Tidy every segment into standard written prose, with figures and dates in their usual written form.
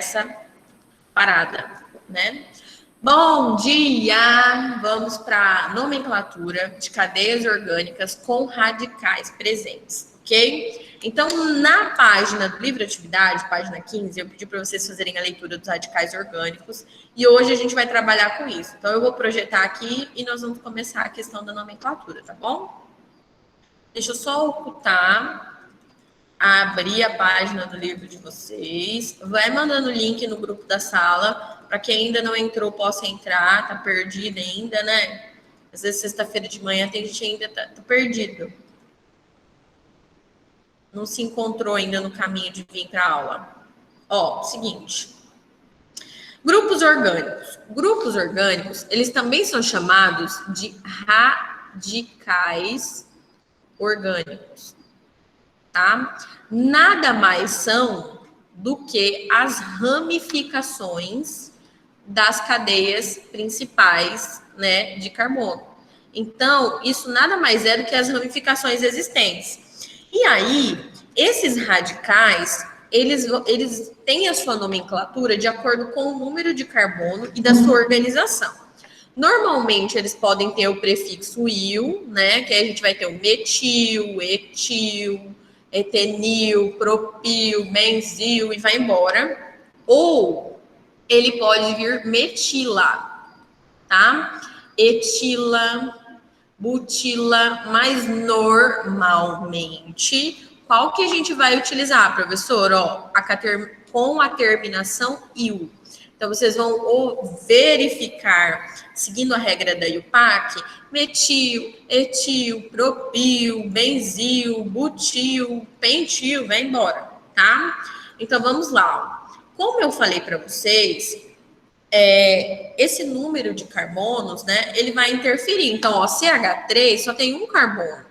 essa parada, né? Bom dia! Vamos para a nomenclatura de cadeias orgânicas com radicais presentes, ok? Então, na página do livro de atividade, página 15, eu pedi para vocês fazerem a leitura dos radicais orgânicos e hoje a gente vai trabalhar com isso. Então, eu vou projetar aqui e nós vamos começar a questão da nomenclatura, tá bom? Deixa eu só ocultar, abrir a página do livro de vocês. Vai mandando o link no grupo da sala, para quem ainda não entrou, possa entrar, tá perdido ainda, né? Às vezes, sexta-feira de manhã, tem gente ainda tá perdido. Não se encontrou ainda no caminho de vir para a aula. Ó, seguinte. Grupos orgânicos. Grupos orgânicos, eles também são chamados de radicais orgânicos, tá? Nada mais são do que as ramificações das cadeias principais, né, de carbono. Então, isso nada mais é do que as ramificações existentes. E aí, esses radicais, eles têm a sua nomenclatura de acordo com o número de carbono e da sua organização. Normalmente, eles podem ter o prefixo -il, né? Que aí a gente vai ter o metil, etil, etenil, propil, benzil e vai embora. Ou ele pode vir metila, tá? Etila, butila, mas normalmente, qual que a gente vai utilizar, professor? Ó, com a terminação -il. Então, vocês vão verificar, seguindo a regra da IUPAC, metil, etil, propil, benzil, butil, pentil, vai embora, tá? Então, vamos lá. Como eu falei para vocês, esse número de carbonos, né, ele vai interferir. Então, ó, CH3 só tem um carbono.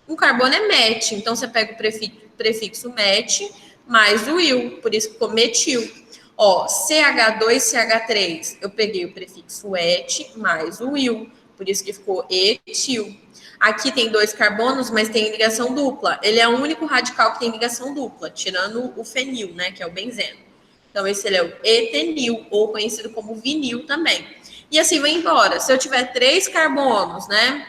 Um carbono é met, então você pega o prefixo met mais o il, por isso ficou metil. Ó, CH2, CH3, eu peguei o prefixo et mais o il, por isso que ficou etil. Aqui tem 2 carbonos, mas tem ligação dupla. Ele é o único radical que tem ligação dupla, tirando o fenil, né, que é o benzeno. Então, esse é o etenil, ou conhecido como vinil também. E assim vai embora. Se eu tiver 3 carbonos, né?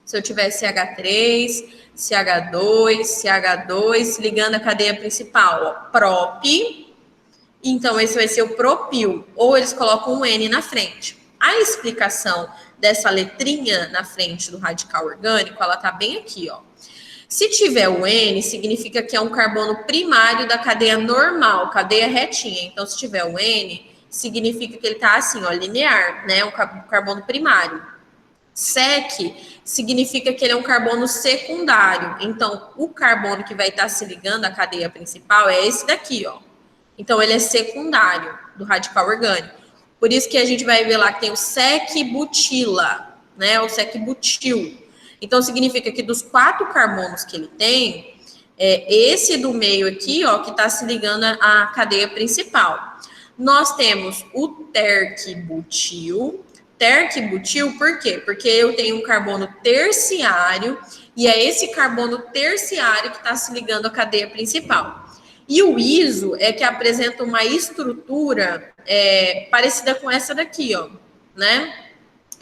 Se eu tiver CH3, CH2, CH2, ligando a cadeia principal, ó, prop. Então, esse vai ser o propil. Ou eles colocam um N na frente. A explicação dessa letrinha na frente do radical orgânico, ela tá bem aqui, ó. Se tiver o N, significa que é um carbono primário da cadeia normal, cadeia retinha. Então, se tiver o N, significa que ele está assim, ó, linear, né? Um carbono primário. Sec significa que ele é um carbono secundário. Então, o carbono que vai estar se ligando à cadeia principal é esse daqui, ó. Então, ele é secundário do radical orgânico. Por isso que a gente vai ver lá que tem o sec-butila, né? O sec-butil. Então, significa que dos 4 carbonos que ele tem, esse do meio aqui, ó, que está se ligando à cadeia principal. Nós temos o terc-butil. Terc-butil, por quê? Porque eu tenho um carbono terciário e é esse carbono terciário que está se ligando à cadeia principal. E o iso é que apresenta uma estrutura parecida com essa daqui, ó, né?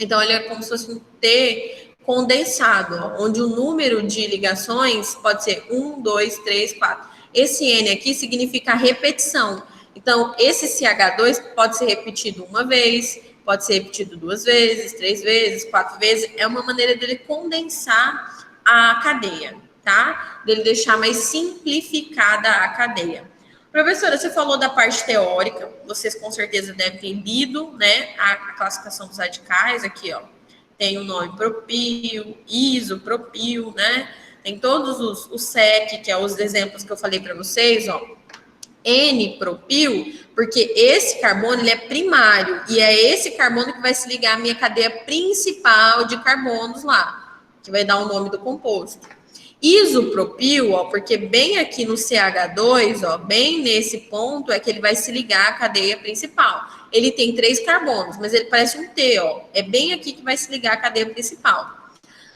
Então, ele é como se fosse um T condensado, ó, onde o número de ligações pode ser 1, 2, 3, 4. Esse N aqui significa repetição. Então, esse CH2 pode ser repetido uma vez, pode ser repetido 2 vezes, 3 vezes, 4 vezes. É uma maneira dele condensar a cadeia, tá? Dele deixar mais simplificada a cadeia. Professora, você falou da parte teórica, vocês com certeza devem ter lido, né, a classificação dos radicais aqui, ó. Tem o nome propil, isopropil, né? Tem todos os SEC, que é os exemplos que eu falei para vocês, ó. N-propil, porque esse carbono ele é primário e é esse carbono que vai se ligar à minha cadeia principal de carbonos lá, que vai dar o nome do composto. Isopropil, ó, porque bem aqui no CH2, ó, bem nesse ponto é que ele vai se ligar à cadeia principal. Ele tem 3 carbonos, mas ele parece um T, ó. É bem aqui que vai se ligar à cadeia principal.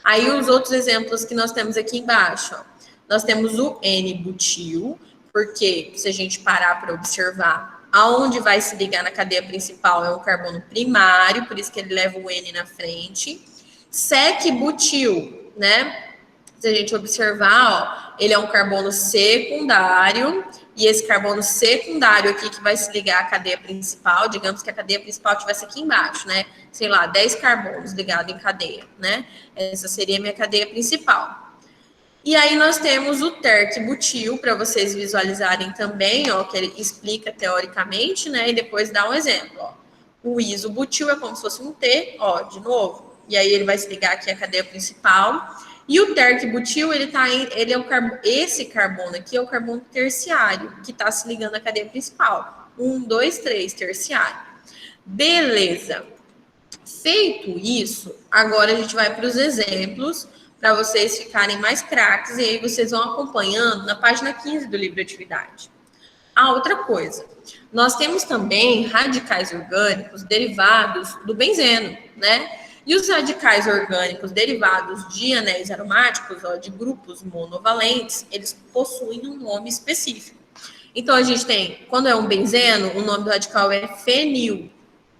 Aí os outros exemplos que nós temos aqui embaixo, ó. Nós temos o N-butil, porque se a gente parar para observar, aonde vai se ligar na cadeia principal é um carbono primário, por isso que ele leva o N na frente. Sec-butil, né? Se a gente observar, ó, ele é um carbono secundário, e esse carbono secundário aqui que vai se ligar à cadeia principal, digamos que a cadeia principal estivesse aqui embaixo, né? Sei lá, 10 carbonos ligados em cadeia, né? Essa seria a minha cadeia principal. E aí nós temos o terc-butil, para vocês visualizarem também, ó, que ele explica teoricamente, né? E depois dá um exemplo, ó. O isobutil é como se fosse um T, ó, de novo. E aí ele vai se ligar aqui à cadeia principal. E o terc-butil, ele é esse carbono aqui é o carbono terciário, que está se ligando à cadeia principal. 1, 2, 3, terciário. Beleza. Feito isso, agora a gente vai para os exemplos, para vocês ficarem mais craques, e aí vocês vão acompanhando na página 15 do livro de atividade. A outra coisa, nós temos também radicais orgânicos derivados do benzeno, né? E os radicais orgânicos derivados de anéis aromáticos, ó, de grupos monovalentes, eles possuem um nome específico. Então, a gente tem, quando é um benzeno, o nome do radical é fenil.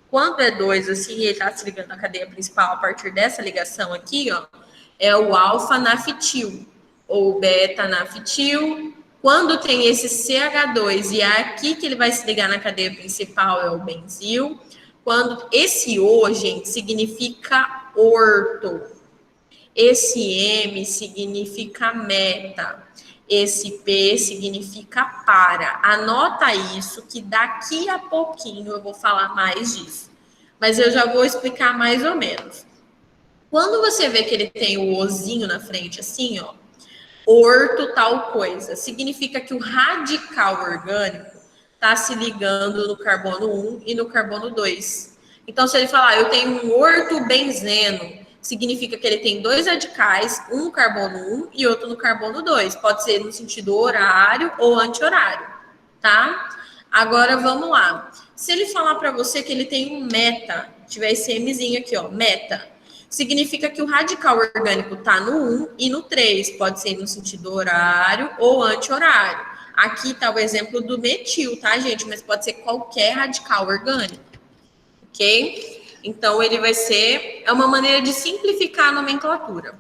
Quando é 2, assim, ele está se ligando à cadeia principal a partir dessa ligação aqui, ó, é o alfa-nafetil, ou beta-nafetil. Quando tem esse CH2 e é aqui que ele vai se ligar na cadeia principal, é o benzil. Quando esse O, gente, significa orto. Esse M significa meta. Esse P significa para. Anota isso, que daqui a pouquinho eu vou falar mais disso. Mas eu já vou explicar mais ou menos. Quando você vê que ele tem o Ozinho na frente, assim, ó, orto tal coisa, significa que o radical orgânico está se ligando no carbono 1 e no carbono 2. Então, se ele falar, eu tenho um ortobenzeno, significa que ele tem 2 radicais, um no carbono 1 e outro no carbono 2. Pode ser no sentido horário ou anti-horário, tá? Agora, vamos lá. Se ele falar para você que ele tem um meta, tiver esse Mzinho aqui, ó, meta, significa que o radical orgânico está no 1 e no 3. Pode ser no sentido horário ou anti-horário. Aqui está o exemplo do metil, tá, gente? Mas pode ser qualquer radical orgânico, ok? Então, ele vai ser... É uma maneira de simplificar a nomenclatura.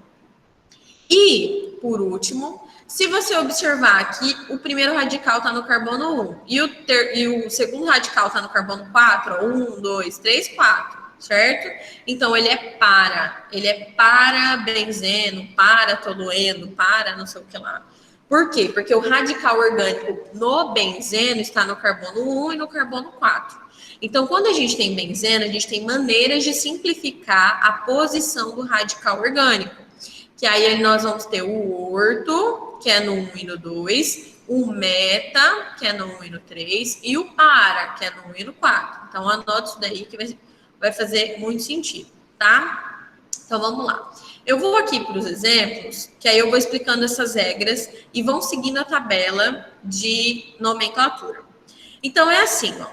E, por último, se você observar aqui, o primeiro radical está no carbono 1 e o segundo radical está no carbono 4, ó, 1, 2, 3, 4, certo? Então, ele é para benzeno, para tolueno, para não sei o que lá. Por quê? Porque o radical orgânico no benzeno está no carbono 1 e no carbono 4. Então, quando a gente tem benzeno, a gente tem maneiras de simplificar a posição do radical orgânico. Que aí nós vamos ter o orto, que é no 1 e no 2, o meta, que é no 1 e no 3, e o para, que é no 1 e no 4. Então, anota isso daí que vai fazer muito sentido, tá? Então, vamos lá. Eu vou aqui para os exemplos, que aí eu vou explicando essas regras e vão seguindo a tabela de nomenclatura. Então, é assim, ó.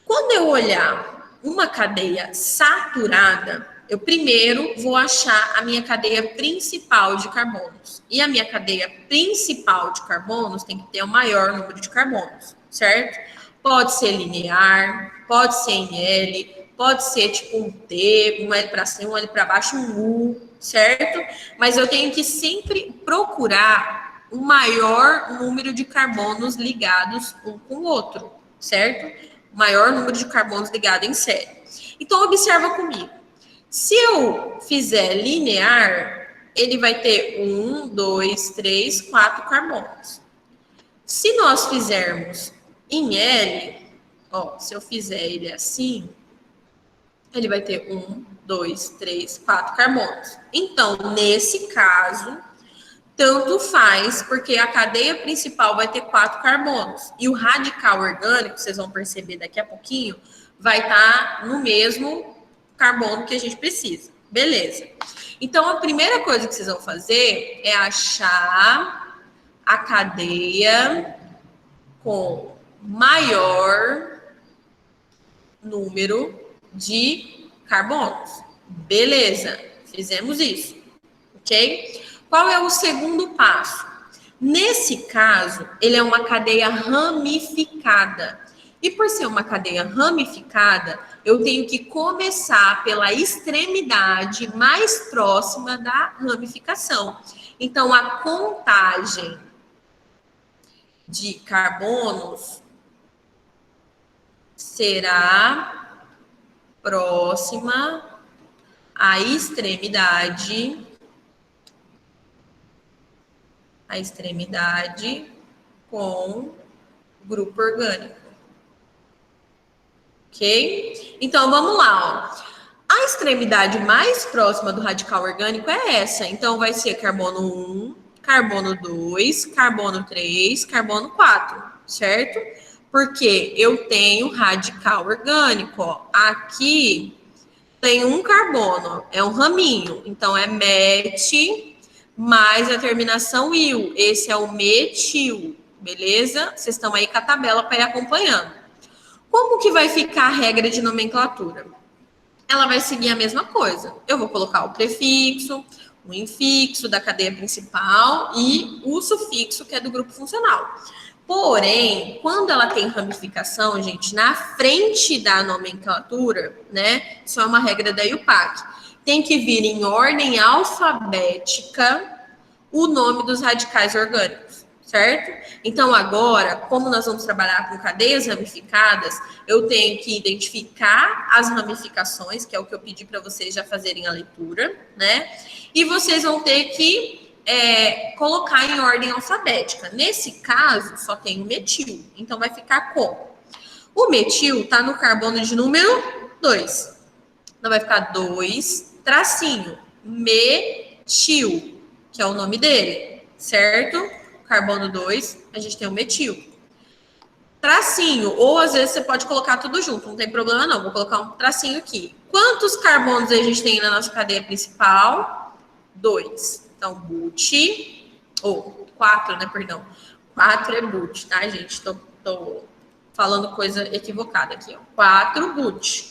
Quando eu olhar uma cadeia saturada, eu primeiro vou achar a minha cadeia principal de carbonos. E a minha cadeia principal de carbonos tem que ter o maior número de carbonos, certo? Pode ser linear, pode ser em L, pode ser tipo um T, um L para cima, um L para baixo, um U, certo? Mas eu tenho que sempre procurar o maior número de carbonos ligados um com o outro, certo? Maior número de carbonos ligados em série. Então, observa comigo. Se eu fizer linear, ele vai ter 1, 2, 3, 4 carbonos. Se nós fizermos em L, ó, se eu fizer ele assim, ele vai ter 1, 2, 3, 4 carbonos. Então, nesse caso, tanto faz, porque a cadeia principal vai ter 4 carbonos. E o radical orgânico, vocês vão perceber daqui a pouquinho, vai estar no mesmo carbono que a gente precisa. Beleza. Então, a primeira coisa que vocês vão fazer é achar a cadeia com maior número de carbonos. Beleza. Fizemos isso. Ok? Qual é o segundo passo? Nesse caso, ele é uma cadeia ramificada. E por ser uma cadeia ramificada, eu tenho que começar pela extremidade mais próxima da ramificação. Então, a contagem de carbonos será próxima à extremidade com grupo orgânico. Ok? Então, vamos lá, ó. A extremidade mais próxima do radical orgânico é essa. Então, vai ser carbono 1, carbono 2, carbono 3, carbono 4, certo? Porque eu tenho radical orgânico, ó. Aqui tem um carbono, é um raminho. Então, é met mais a terminação il. Esse é o metil, beleza? Vocês estão aí com a tabela para ir acompanhando. Como que vai ficar a regra de nomenclatura? Ela vai seguir a mesma coisa. Eu vou colocar o prefixo, o infixo da cadeia principal e o sufixo, que é do grupo funcional. Porém, quando ela tem ramificação, gente, na frente da nomenclatura, né? Isso é uma regra da IUPAC. Tem que vir em ordem alfabética o nome dos radicais orgânicos, certo? Então, agora, como nós vamos trabalhar com cadeias ramificadas, eu tenho que identificar as ramificações, que é o que eu pedi para vocês já fazerem a leitura, né? E vocês vão ter que colocar em ordem alfabética. Nesse caso, só tem o metil, então vai ficar com. O metil está no carbono de número 2. Então, vai ficar 2, tracinho, metil, que é o nome dele, certo? Carbono 2, a gente tem o metil. Tracinho, ou às vezes você pode colocar tudo junto, não tem problema não, vou colocar um tracinho aqui. Quantos carbonos a gente tem na nossa cadeia principal? 2. Então, but, ou 4, né, perdão. 4 é but, tá, gente? Tô falando coisa equivocada aqui, ó. 4 but.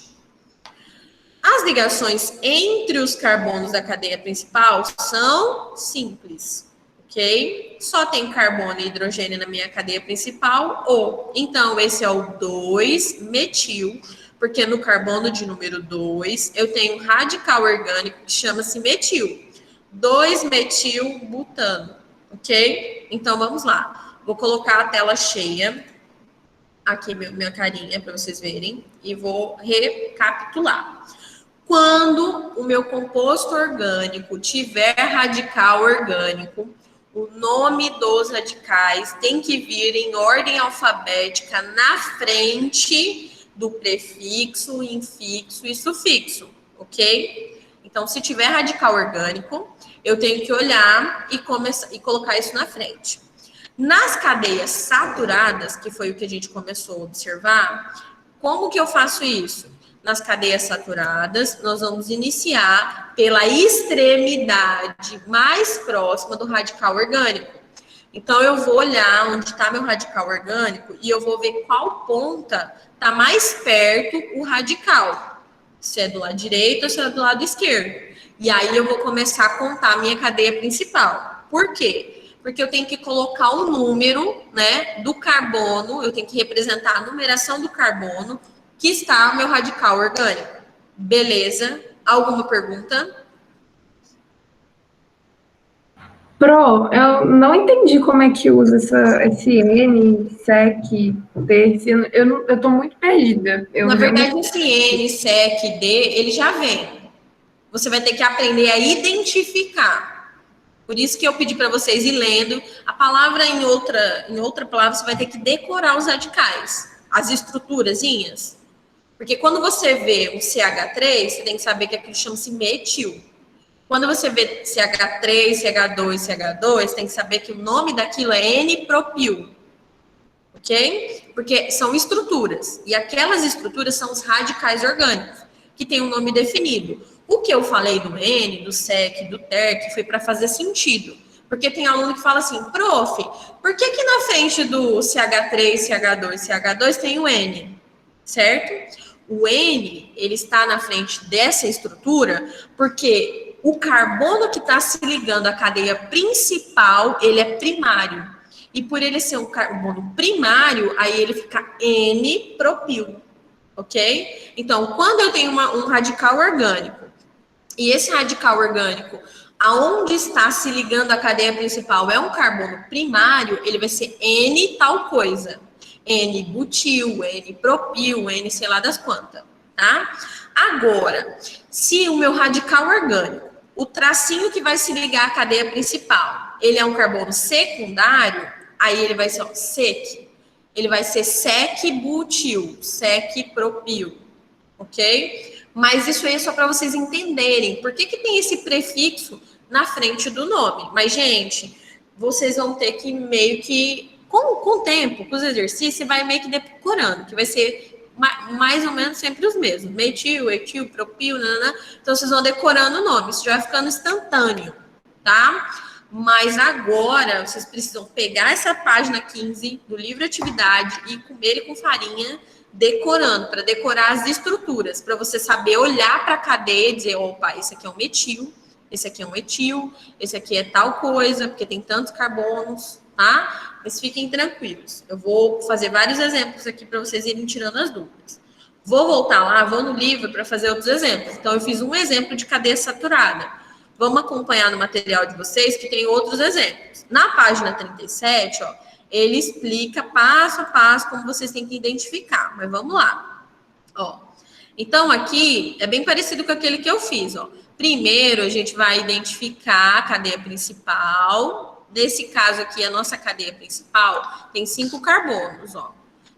As ligações entre os carbonos da cadeia principal são simples, ok? Só tem carbono e hidrogênio na minha cadeia principal, ou então esse é o 2-metil, porque no carbono de número 2 eu tenho um radical orgânico que chama-se metil. 2-metil-butano, ok? Então vamos lá. Vou colocar a tela cheia, aqui minha carinha para vocês verem, e vou recapitular. Quando o meu composto orgânico tiver radical orgânico, o nome dos radicais tem que vir em ordem alfabética na frente do prefixo, infixo e sufixo, ok? Então, se tiver radical orgânico, eu tenho que olhar e colocar isso na frente. Nas cadeias saturadas, que foi o que a gente começou a observar, como que eu faço isso? Nas cadeias saturadas, nós vamos iniciar pela extremidade mais próxima do radical orgânico. Então, eu vou olhar onde está meu radical orgânico e eu vou ver qual ponta está mais perto o radical. Se é do lado direito ou se é do lado esquerdo. E aí, eu vou começar a contar a minha cadeia principal. Por quê? Porque eu tenho que colocar o número, né, do carbono, eu tenho que representar a numeração do carbono que está o meu radical orgânico. Beleza? Alguma pergunta? Pro, eu não entendi como é que usa esse N, SEC, D. Eu tô muito perdida. Na verdade, esse N, SEC, D, ele já vem. Você vai ter que aprender a identificar. Por isso que eu pedi para vocês ir lendo. A palavra em outra palavra, você vai ter que decorar os radicais. As estruturazinhas. Porque quando você vê o CH3, você tem que saber que aquilo chama-se metil. Quando você vê CH3, CH2, CH2, tem que saber que o nome daquilo é N-propil. Ok? Porque são estruturas. E aquelas estruturas são os radicais orgânicos, que têm um nome definido. O que eu falei do N, do SEC, do TERC, foi para fazer sentido. Porque tem aluno que fala assim, prof, por que na frente do CH3, CH2, CH2 tem o N? Certo? O N, ele está na frente dessa estrutura porque o carbono que está se ligando à cadeia principal, ele é primário. E por ele ser um carbono primário, aí ele fica N-propil, ok? Então, quando eu tenho um radical orgânico, e esse radical orgânico, aonde está se ligando a cadeia principal, é um carbono primário, ele vai ser N tal coisa. N-butil, N-propil, N sei lá das quantas, tá? Agora, se o meu radical orgânico, o tracinho que vai se ligar à cadeia principal, ele é um carbono secundário, aí ele vai ser sec. Ele vai ser sec-butil, sec-propil, ok? Mas isso aí é só para vocês entenderem por que tem esse prefixo na frente do nome. Mas, gente, vocês vão ter que meio que, com o tempo, com os exercícios, vai meio que decorando, que vai ser mais ou menos sempre os mesmos. Metil, etil, propil, nanana. Então, vocês vão decorando o nome. Isso já vai ficando instantâneo, tá? Mas agora, vocês precisam pegar essa página 15 do livro Atividade e comer ele com farinha, decorando, para decorar as estruturas, para você saber olhar para a cadeia e dizer, opa, esse aqui é um metil, esse aqui é um etil, esse aqui é tal coisa, porque tem tantos carbonos, tá? Mas fiquem tranquilos. Eu vou fazer vários exemplos aqui para vocês irem tirando as dúvidas. Vou voltar lá, vou no livro para fazer outros exemplos. Então, eu fiz um exemplo de cadeia saturada. Vamos acompanhar no material de vocês que tem outros exemplos. Na página 37, ó, ele explica passo a passo como vocês têm que identificar. Mas vamos lá. Ó. Então, aqui é bem parecido com aquele que eu fiz. Ó. Primeiro, a gente vai identificar a cadeia principal. Nesse caso aqui, a nossa cadeia principal tem 5 carbonos. Ó.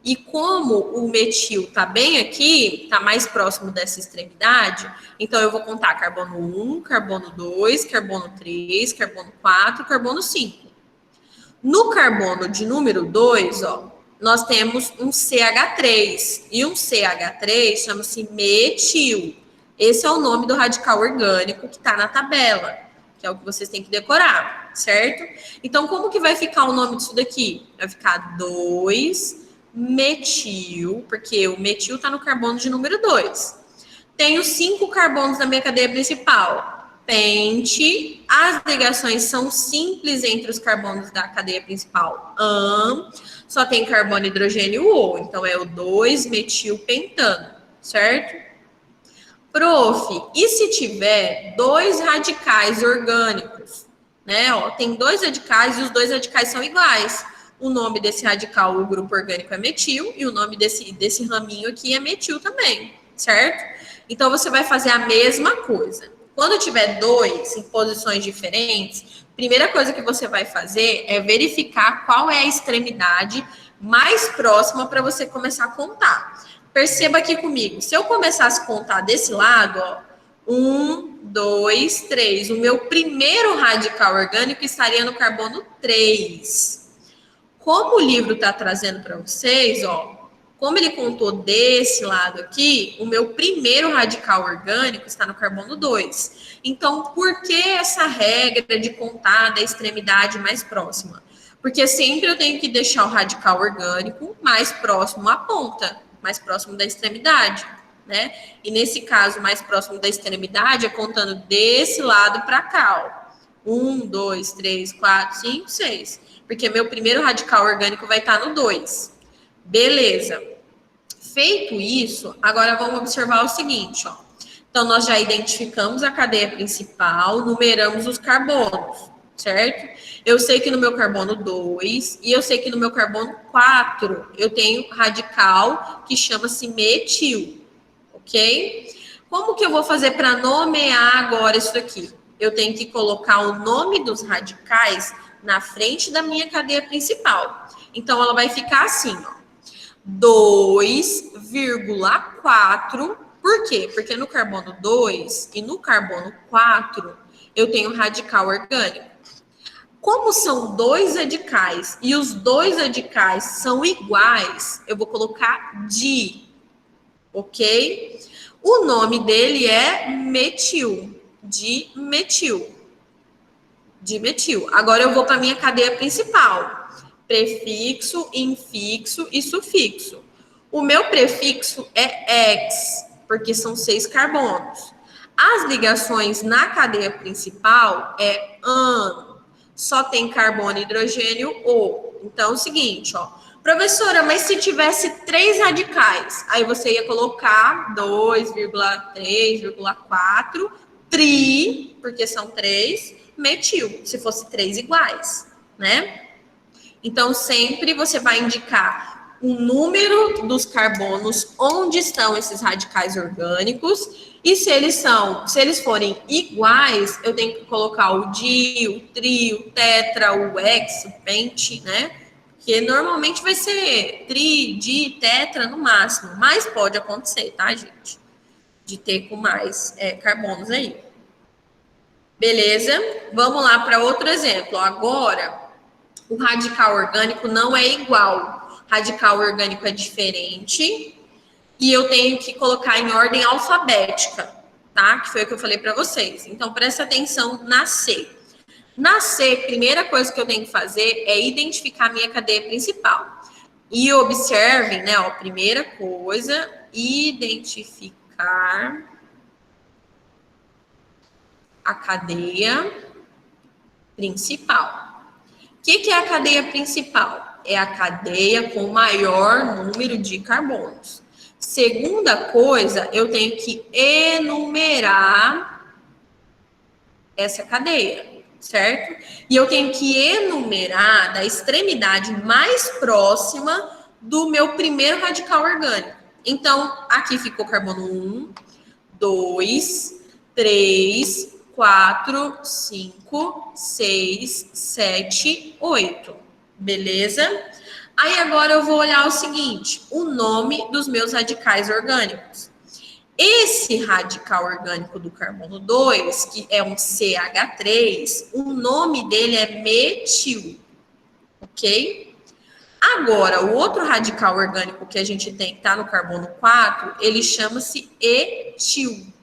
E como o metil está bem aqui, está mais próximo dessa extremidade, então eu vou contar carbono 1, carbono 2, carbono 3, carbono 4, carbono 5. No carbono de número 2, ó, nós temos um CH3. E um CH3 chama-se metil. Esse é o nome do radical orgânico que está na tabela, que é o que vocês têm que decorar, certo? Então, como que vai ficar o nome disso daqui? Vai ficar 2-metil, porque o metil está no carbono de número 2. Tenho 5 carbonos na minha cadeia principal. Pente, as ligações são simples entre os carbonos da cadeia principal. Só tem carbono, hidrogênio O, então é o 2-metilpentano, certo? Prof, e se tiver 2 radicais orgânicos, né? Ó, tem 2 radicais e os 2 radicais são iguais. O nome desse radical, o grupo orgânico é metil, e o nome desse raminho aqui é metil também, certo? Então, você vai fazer a mesma coisa. Quando tiver 2 em posições diferentes, a primeira coisa que você vai fazer é verificar qual é a extremidade mais próxima para você começar a contar. Perceba aqui comigo, se eu começasse a contar desse lado, ó, 1, 2, 3, o meu primeiro radical orgânico estaria no carbono 3. Como o livro está trazendo para vocês, ó, como ele contou desse lado aqui, o meu primeiro radical orgânico está no carbono 2. Então, por que essa regra de contar da extremidade mais próxima? Porque sempre eu tenho que deixar o radical orgânico mais próximo à ponta, mais próximo da extremidade, né? E nesse caso, mais próximo da extremidade, é contando desse lado para cá, ó. 1, 2, 3, 4, 5, 6. Porque meu primeiro radical orgânico vai estar no 2. Beleza. Feito isso, agora vamos observar o seguinte, ó. Então, nós já identificamos a cadeia principal, numeramos os carbonos, certo? Eu sei que no meu carbono 2 e eu sei que no meu carbono 4 eu tenho radical que chama-se metil, ok? Como que eu vou fazer para nomear agora isso daqui? Eu tenho que colocar o nome dos radicais na frente da minha cadeia principal. Então, ela vai ficar assim, ó. 2,4. Por quê? Porque no carbono 2 e no carbono 4 eu tenho radical orgânico. Como são 2 radicais e os 2 radicais são iguais, eu vou colocar di, ok? O nome dele é metil, dimetil. Dimetil. Agora eu vou para a minha cadeia principal. Prefixo, infixo e sufixo. O meu prefixo é ex, porque são 6 carbonos. As ligações na cadeia principal é an, só tem carbono e hidrogênio O. Então, é o seguinte, ó. Professora, mas se tivesse 3 radicais, aí você ia colocar 2,3,4, tri, porque são 3, metil, se fosse 3 iguais, né? Então, sempre você vai indicar o número dos carbonos, onde estão esses radicais orgânicos, e se eles forem iguais, eu tenho que colocar o di, o tri, o tetra, o hex, o pente, né? Que normalmente vai ser tri, di, tetra no máximo, mas pode acontecer, tá, gente? De ter com mais carbonos aí. Beleza? Vamos lá para outro exemplo. Agora, o radical orgânico não é igual. Radical orgânico é diferente e eu tenho que colocar em ordem alfabética, tá? Que foi o que eu falei para vocês. Então, presta atenção na C. Na C, primeira coisa que eu tenho que fazer é identificar a minha cadeia principal. E observem, né? Ó, primeira coisa, identificar a cadeia principal. O que é a cadeia principal? É a cadeia com maior número de carbonos. Segunda coisa, eu tenho que enumerar essa cadeia, certo? E eu tenho que enumerar da extremidade mais próxima do meu primeiro radical orgânico. Então, aqui ficou carbono 1, 2, 3, 4, 5, 6, 7, 8. Beleza? Aí agora eu vou olhar o seguinte, o nome dos meus radicais orgânicos. Esse radical orgânico do carbono 2, que é um CH3, o nome dele é metil, ok? Agora, o outro radical orgânico que a gente tem, que está no carbono 4, ele chama-se etil.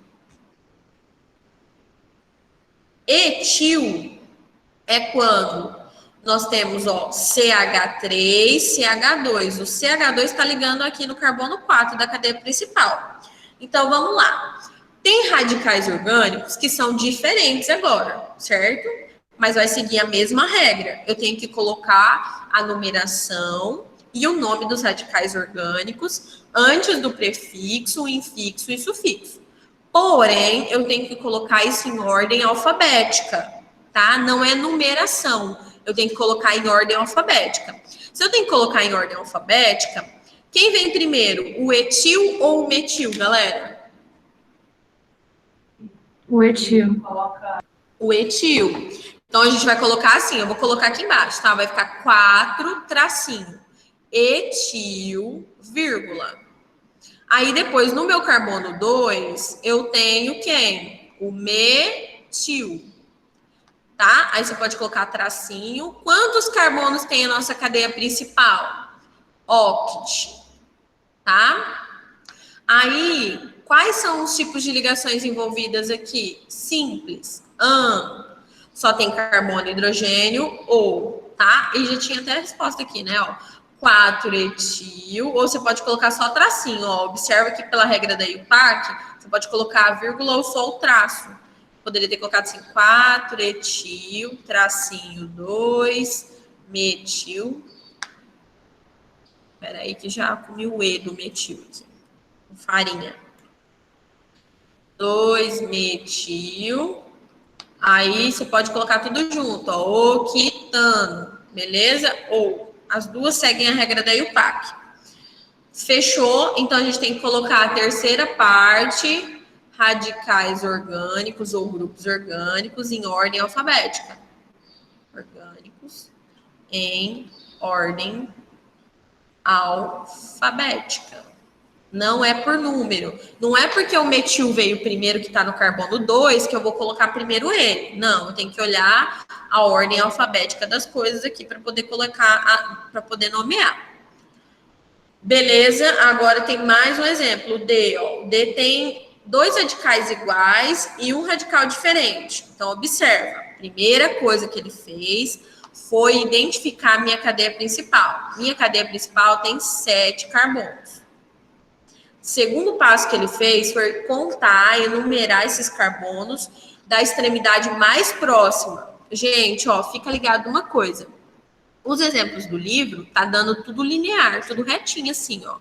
Etil é quando nós temos, ó, CH3, CH2. O CH2 está ligando aqui no carbono 4 da cadeia principal. Então, vamos lá. Tem radicais orgânicos que são diferentes agora, certo? Mas vai seguir a mesma regra. Eu tenho que colocar a numeração e o nome dos radicais orgânicos antes do prefixo, infixo e sufixo. Porém, eu tenho que colocar isso em ordem alfabética, tá? Não é numeração. Eu tenho que colocar em ordem alfabética. Se eu tenho que colocar em ordem alfabética, quem vem primeiro, o etil ou o metil, galera? O etil. O etil. Então, a gente vai colocar assim, eu vou colocar aqui embaixo, tá? Vai ficar 4 tracinho. Etil, vírgula. Aí, depois, no meu carbono 2, eu tenho quem? O metil. Tá? Aí, você pode colocar tracinho. Quantos carbonos tem a nossa cadeia principal? Oct. Tá? Aí, quais são os tipos de ligações envolvidas aqui? Simples. Só tem carbono e hidrogênio, ou, tá? E já tinha até a resposta aqui, né? Ó, 4-etil, ou você pode colocar só tracinho, ó. Observa que pela regra da IUPAC, você pode colocar a vírgula ou só o traço. Poderia ter colocado assim, 4-etil, tracinho 2, metil. Espera aí que já comi o E do metil aqui. Com farinha. 2-metil. Aí você pode colocar tudo junto, ó. Octano. Beleza? Ou as duas seguem a regra da IUPAC. Fechou? Então a gente tem que colocar a terceira parte, radicais orgânicos ou grupos orgânicos em ordem alfabética. Orgânicos em ordem alfabética. Não é por número. Não é porque o metil veio primeiro que está no carbono 2 que eu vou colocar primeiro ele. Não, eu tenho que olhar a ordem alfabética das coisas aqui para poder colocar, para poder nomear. Beleza, agora tem mais um exemplo. O D, ó. O D tem 2 radicais iguais e um radical diferente. Então, observa. A primeira coisa que ele fez foi identificar a minha cadeia principal. Minha cadeia principal tem 7 carbonos. Segundo passo que ele fez foi contar e enumerar esses carbonos da extremidade mais próxima. Gente, ó, fica ligado uma coisa. Os exemplos do livro tá dando tudo linear, tudo retinho assim, ó,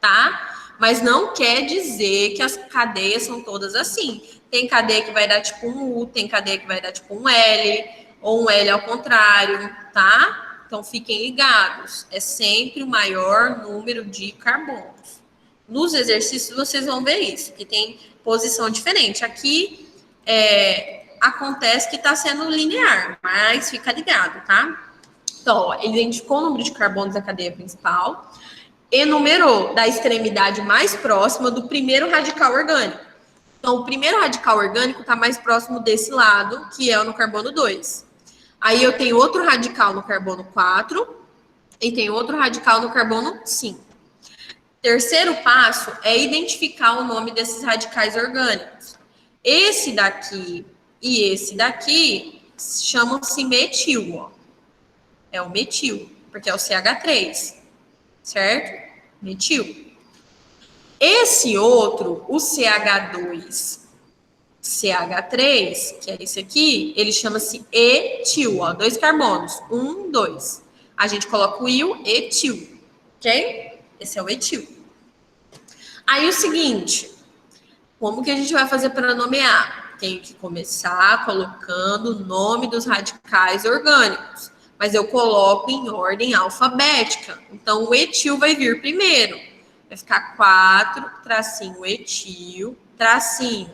tá? Mas não quer dizer que as cadeias são todas assim. Tem cadeia que vai dar tipo um U, tem cadeia que vai dar tipo um L, ou um L ao contrário, tá? Então fiquem ligados. É sempre o maior número de carbonos. Nos exercícios vocês vão ver isso, que tem posição diferente. Aqui acontece que está sendo linear, mas fica ligado, tá? Então, ó, ele identificou o número de carbonos da cadeia principal, enumerou da extremidade mais próxima do primeiro radical orgânico. Então, o primeiro radical orgânico está mais próximo desse lado, que é o no carbono 2. Aí eu tenho outro radical no carbono 4 e tem outro radical no carbono 5. Terceiro passo é identificar o nome desses radicais orgânicos. Esse daqui e esse daqui chamam-se metil, ó. É o metil, porque é o CH3, certo? Metil. Esse outro, o CH2, CH3, que é esse aqui, ele chama-se etil, ó, 2 carbonos, 1, 2. A gente coloca o il, etil, ok? Esse é o etil. Aí o seguinte, como que a gente vai fazer para nomear? Tenho que começar colocando o nome dos radicais orgânicos, mas eu coloco em ordem alfabética. Então, o etil vai vir primeiro. Vai ficar 4, tracinho etil, tracinho.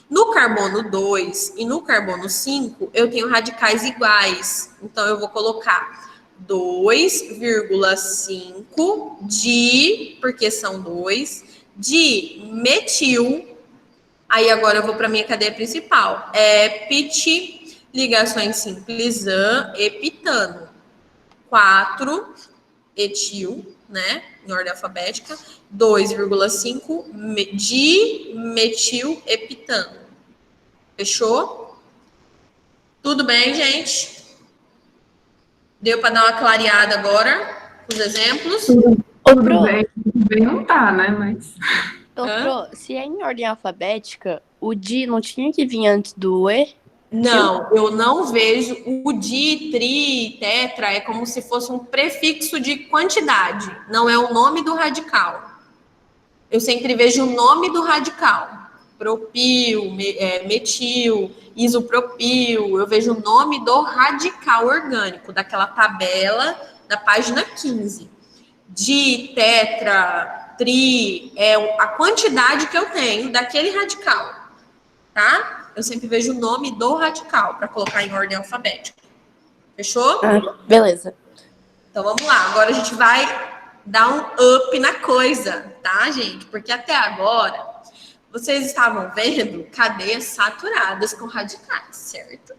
No carbono 2 e no carbono 5, eu tenho radicais iguais. Então, eu vou colocar 2,5 de, porque são 2, de metil. Aí agora eu vou para minha cadeia principal. Epit, ligações simples an, epitano. 4, etil, né? Em ordem alfabética. 2,5 de metil epitano. Fechou? Tudo bem, gente? Deu para dar uma clareada agora com os exemplos? Tudo bem não tá, né? Mas... Se é em ordem alfabética, o di não tinha que vir antes do e? Não, eu não vejo o di, tri, tetra, é como se fosse um prefixo de quantidade, não é o nome do radical. Eu sempre vejo o nome do radical. Propil, metil, isopropil, eu vejo o nome do radical orgânico, daquela tabela da página 15. Di, tetra, tri, é a quantidade que eu tenho daquele radical, tá? Eu sempre vejo o nome do radical para colocar em ordem alfabética. Fechou? Beleza. Então vamos lá. Agora a gente vai dar um up na coisa, tá, gente? Porque até agora vocês estavam vendo cadeias saturadas com radicais, certo?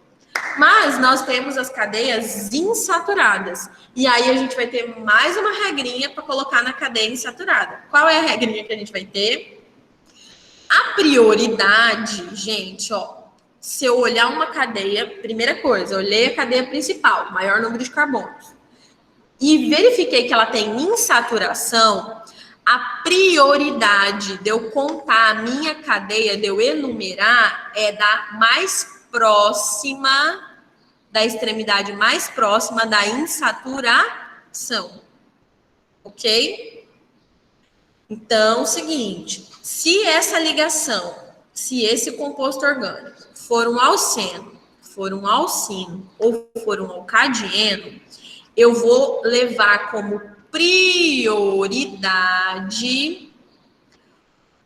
Mas nós temos as cadeias insaturadas. E aí a gente vai ter mais uma regrinha para colocar na cadeia insaturada. Qual é a regrinha que a gente vai ter? A prioridade, gente, ó. Se eu olhar uma cadeia, primeira coisa, eu olhei a cadeia principal, maior número de carbonos, e verifiquei que ela tem insaturação, a prioridade de eu contar a minha cadeia, de eu enumerar, é da mais próxima, da extremidade mais próxima da insaturação. Ok? Então, o seguinte, se essa ligação, se esse composto orgânico for um alceno, for um alcino ou for um alcadieno, eu vou levar como prioridade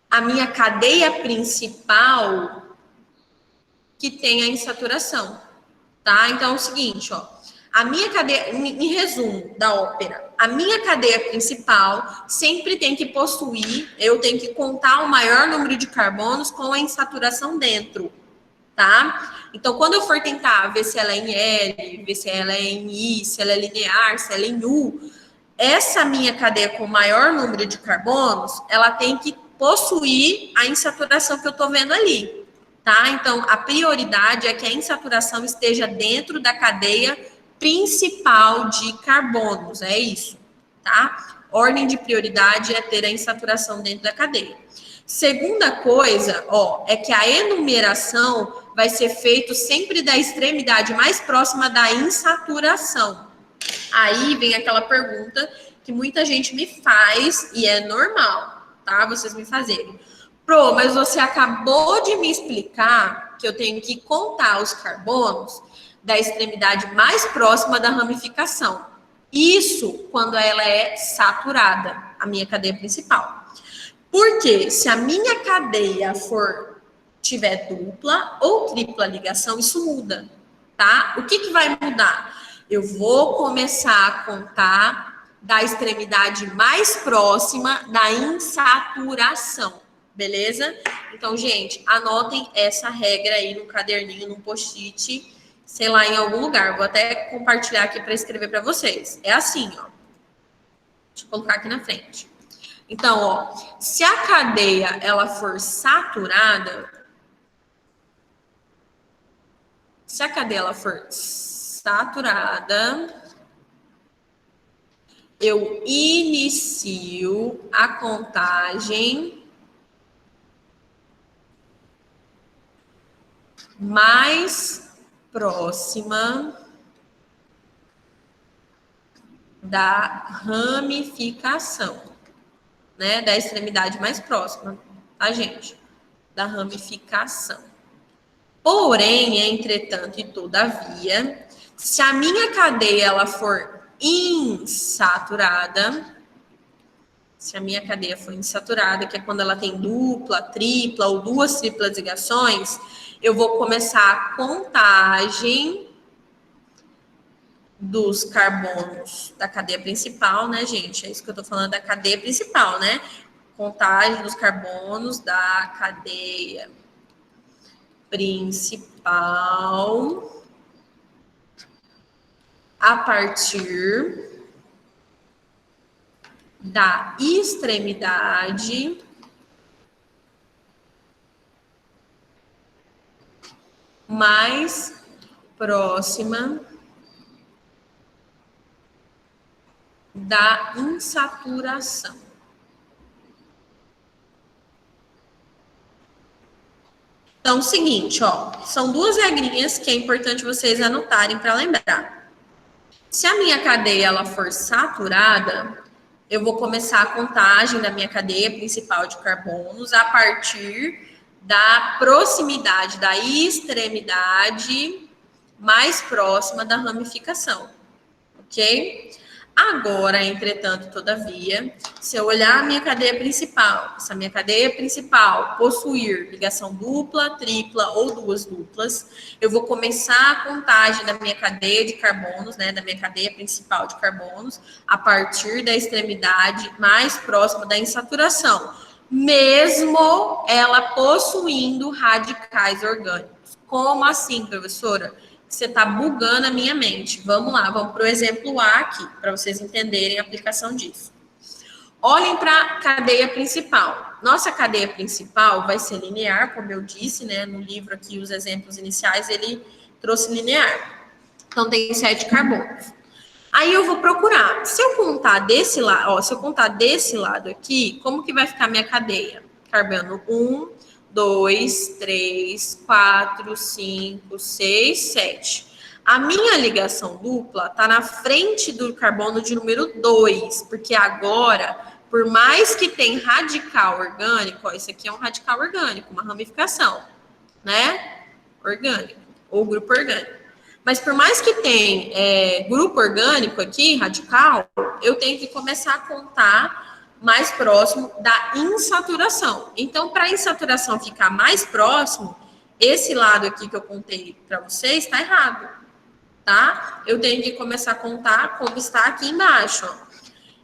a minha cadeia principal que tem a insaturação, tá? Então é o seguinte, ó, a minha cadeia, em resumo da ópera, a minha cadeia principal sempre tem que possuir, eu tenho que contar o maior número de carbonos com a insaturação dentro, tá? Então, quando eu for tentar ver se ela é em L, ver se ela é em I, se ela é linear, se ela é em U, essa minha cadeia com o maior número de carbonos, ela tem que possuir a insaturação que eu tô vendo ali, tá? Então, a prioridade é que a insaturação esteja dentro da cadeia principal de carbonos, é isso, tá? Ordem de prioridade é ter a insaturação dentro da cadeia. Segunda coisa, ó, é que a enumeração vai ser feita sempre da extremidade mais próxima da insaturação. Aí vem aquela pergunta que muita gente me faz, e é normal, tá? Vocês me fazerem. Pro, mas você acabou de me explicar que eu tenho que contar os carbonos da extremidade mais próxima da ramificação. Isso quando ela é saturada, a minha cadeia principal. Porque se a minha cadeia tiver dupla ou tripla ligação, isso muda, tá? O que vai mudar? Eu vou começar a contar da extremidade mais próxima da insaturação, beleza? Então, gente, anotem essa regra aí no caderninho, no post-it, sei lá, em algum lugar. Vou até compartilhar aqui para escrever para vocês. É assim, ó. Deixa eu colocar aqui na frente. Então, ó, se a cadeia ela for saturada, eu inicio a contagem mais próxima da ramificação, né? Da extremidade mais próxima, tá, gente? Da ramificação. Porém, entretanto e todavia, se a minha cadeia ela for insaturada, que é quando ela tem dupla, tripla ou duas triplas ligações, eu vou começar a contagem dos carbonos da cadeia principal, né, gente? É isso que eu tô falando da cadeia principal, né? Contagem dos carbonos da cadeia principal a partir da extremidade mais próxima da insaturação. Então, seguinte, ó, são duas regrinhas que é importante vocês anotarem para lembrar. Se a minha cadeia ela for saturada, eu vou começar a contagem da minha cadeia principal de carbonos a partir da proximidade, da extremidade mais próxima da ramificação, ok? Agora, entretanto, todavia, se eu olhar a minha cadeia principal, se a minha cadeia principal possuir ligação dupla, tripla ou duas duplas, eu vou começar a contagem da minha cadeia de carbonos, né, da minha cadeia principal de carbonos, a partir da extremidade mais próxima da insaturação, mesmo ela possuindo radicais orgânicos. Como assim, professora? Você está bugando a minha mente. Vamos lá, vamos para o exemplo A aqui, para vocês entenderem a aplicação disso. Olhem para a cadeia principal. Nossa cadeia principal vai ser linear, como eu disse, né? No livro aqui, os exemplos iniciais, ele trouxe linear. Então, tem 7 carbonos. Aí eu vou procurar. Se eu contar desse lado, ó, se eu contar desse lado aqui, como que vai ficar minha cadeia? Carbono 1, 2, 3, 4, 5, 6, 7. A minha ligação dupla está na frente do carbono de número 2, porque agora, por mais que tem radical orgânico, ó, isso aqui é um radical orgânico, uma ramificação, né? Orgânico, ou grupo orgânico. Mas por mais que tenha grupo orgânico aqui, radical, eu tenho que começar a contar mais próximo da insaturação. Então, para a insaturação ficar mais próximo, esse lado aqui que eu contei para vocês está errado, tá? Eu tenho que começar a contar como está aqui embaixo, ó.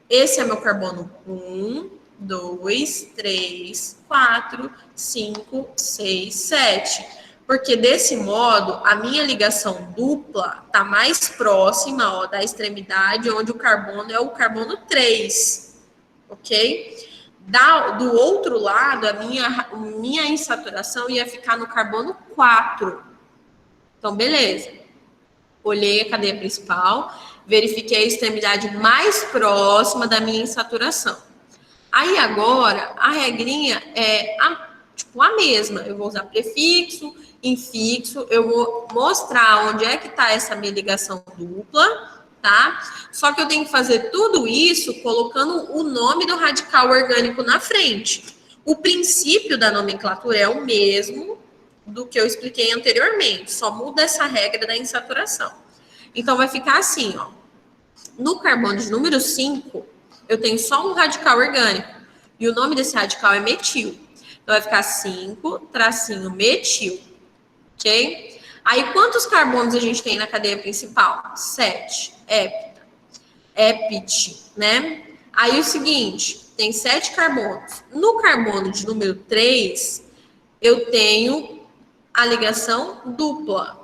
Esse é meu carbono 1, 2, 3, 4, 5, 6, 7. Porque desse modo, a minha ligação dupla está mais próxima, ó, da extremidade, onde o carbono é o carbono 3. Ok? Do outro lado, a minha insaturação ia ficar no carbono 4. Então, beleza. Olhei a cadeia principal, verifiquei a extremidade mais próxima da minha insaturação. Aí, agora, a regrinha é a mesma. Eu vou usar prefixo, infixo, eu vou mostrar onde é que está essa minha ligação dupla, tá? Só que eu tenho que fazer tudo isso colocando o nome do radical orgânico na frente. O princípio da nomenclatura é o mesmo do que eu expliquei anteriormente, só muda essa regra da insaturação. Então, vai ficar assim, ó. No carbono de número 5, eu tenho só um radical orgânico. E o nome desse radical é metil. Então, vai ficar 5, tracinho metil. Ok? Aí, quantos carbonos a gente tem na cadeia principal? 7. Epit, né? Aí, o seguinte, tem 7 carbonos. No carbono de número 3, eu tenho a ligação dupla.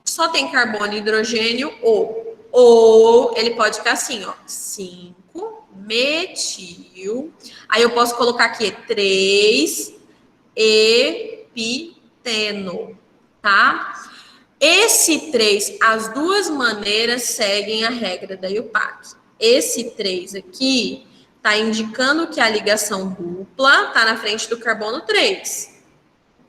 Só tem carbono e hidrogênio ou ele pode ficar assim, ó, 5 metil. Aí eu posso colocar aqui 3 epiteno, tá? Esse 3, as duas maneiras seguem a regra da IUPAC. Esse 3 aqui tá indicando que a ligação dupla tá na frente do carbono 3,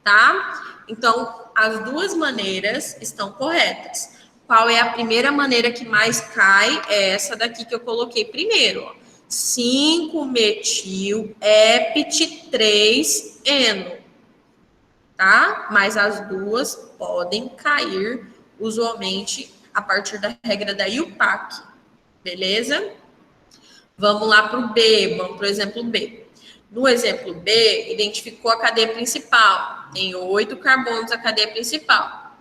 tá? Então, as duas maneiras estão corretas. Qual é a primeira maneira que mais cai? É essa daqui que eu coloquei primeiro, ó. 5-metil epit 3-eno, tá? Mas as duas podem cair usualmente a partir da regra da IUPAC, beleza? Vamos lá para o B, vamos para o exemplo B. No exemplo B, identificou a cadeia principal. Tem 8 carbonos a cadeia principal.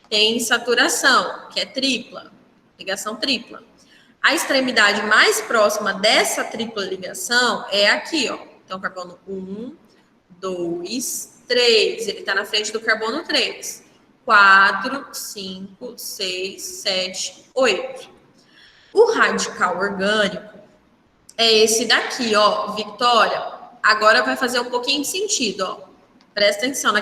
Tem saturação, que é tripla, ligação tripla. A extremidade mais próxima dessa tripla ligação é aqui, ó. Então, carbono 1, 2, 3. Ele está na frente do carbono 3. 4, 5, 6, 7, 8. O radical orgânico é esse daqui, ó, Victoria. Agora vai fazer um pouquinho de sentido, ó. Presta atenção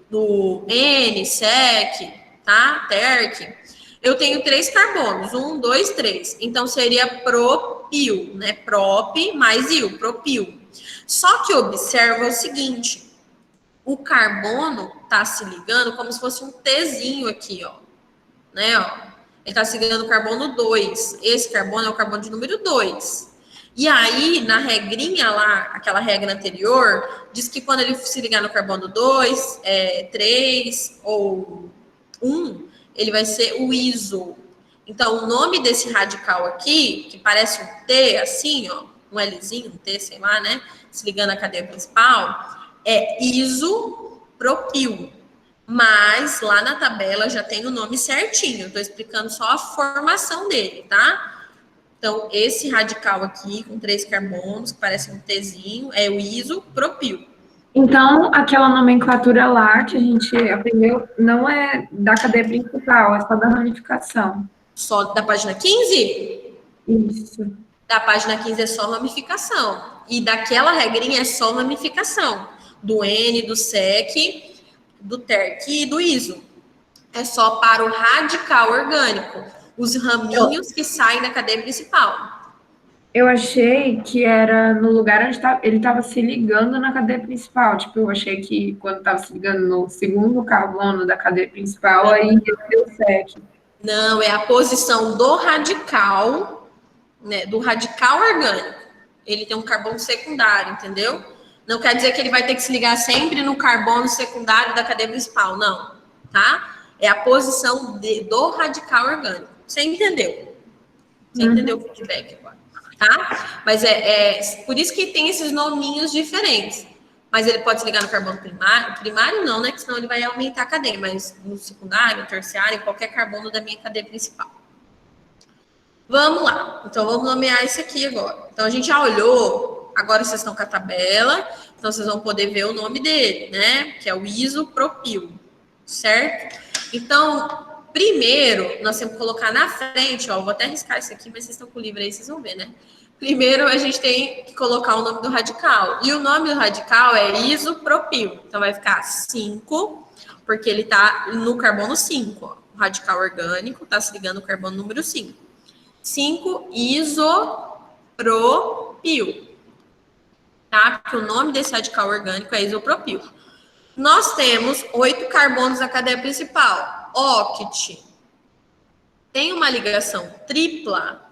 no N, SEC, tá? TERC. Eu tenho 3 carbonos, 1, 2, 3. Então, seria propil, né? Prop mais il, propil. Só que observa o seguinte, o carbono tá se ligando como se fosse um Tzinho aqui, ó. Né, ó. Ele tá se ligando o carbono 2. Esse carbono é o carbono de número 2. E aí, na regrinha lá, aquela regra anterior, diz que quando ele se ligar no carbono 2, 3 ou 1, ele vai ser o iso. Então, o nome desse radical aqui, que parece um T, assim, ó, um Lzinho, um T, sei lá, né? Se ligando à cadeia principal, é isopropil. Mas lá na tabela já tem o nome certinho. Eu tô explicando só a formação dele, tá? Então, esse radical aqui, com 3 carbonos, que parece um Tzinho, é o isopropil. Então, aquela nomenclatura lá que a gente aprendeu não é da cadeia principal, é só da ramificação. Só da página 15? Isso. Da página 15 é só ramificação. E daquela regrinha é só ramificação. Do N, do SEC, do TERC e do ISO. É só para o radical orgânico. Os raminhos que saem da cadeia principal. Eu achei que era no lugar onde ele estava se ligando na cadeia principal. Tipo, eu achei que quando estava se ligando no segundo carbono da cadeia principal, aí deu SEC. Não, é a posição do radical, né, do radical orgânico. Ele tem um carbono secundário, entendeu? Não quer dizer que ele vai ter que se ligar sempre no carbono secundário da cadeia principal, não, tá? É a posição do radical orgânico. Você entendeu? Você entendeu o feedback agora, tá? Mas por isso que tem esses nominhos diferentes. Mas ele pode se ligar no carbono primário. Primário não, né? Que senão ele vai aumentar a cadeia. Mas no secundário, no terciário, em qualquer carbono da minha cadeia principal. Vamos lá. Então, vamos nomear esse aqui agora. Então, a gente já olhou. Agora vocês estão com a tabela. Então, vocês vão poder ver o nome dele, né? Que é o isopropil. Certo? Então, primeiro, nós temos que colocar na frente, ó, vou até riscar isso aqui, mas vocês estão com o livro aí, vocês vão ver, né? Primeiro, a gente tem que colocar o nome do radical. E o nome do radical é isopropil. Então, vai ficar 5, porque ele está no carbono 5. Ó. O radical orgânico está se ligando no carbono número 5. 5, isopropil. Tá? Porque o nome desse radical orgânico é isopropil. Nós temos 8 carbonos na cadeia principal. Oct. tem uma ligação tripla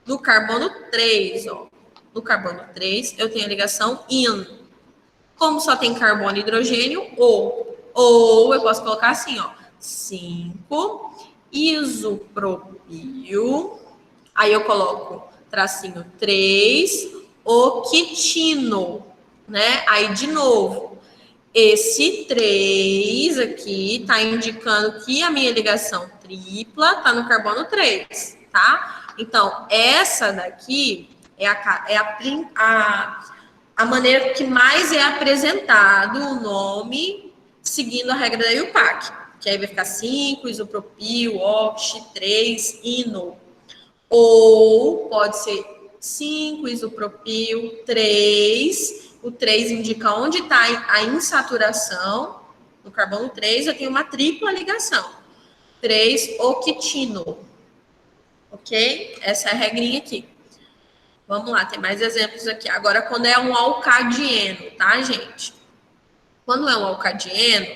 no carbono 3, ó. No carbono 3, eu tenho a ligação IN. Como só tem carbono e hidrogênio, ou eu posso colocar assim, ó, 5 isopropil, aí eu coloco tracinho 3 octino, né? Aí, de novo, esse 3 aqui tá indicando que a minha ligação tripla tá no carbono 3, tá? Então, essa daqui é a maneira que mais é apresentado o nome seguindo a regra da IUPAC, que aí vai ficar 5, isopropil, oct, 3, ino. Ou pode ser 5, isopropil, 3. O 3 indica onde está a insaturação. No carbono 3, eu tenho uma tripla ligação. 3, octino. Ok? Essa é a regrinha aqui. Vamos lá, tem mais exemplos aqui. Agora, quando é um alcadieno, tá, gente? Quando é um alcadieno,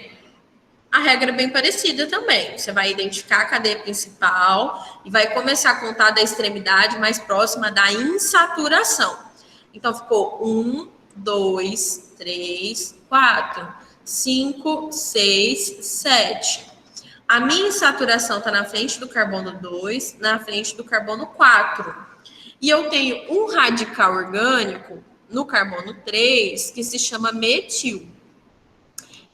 a regra é bem parecida também. Você vai identificar a cadeia principal e vai começar a contar da extremidade mais próxima da insaturação. Então, ficou 1, 2, 3, 4, 5, 6, 7. A minha insaturação está na frente do carbono 2, na frente do carbono 4. E eu tenho um radical orgânico no carbono 3 que se chama metil.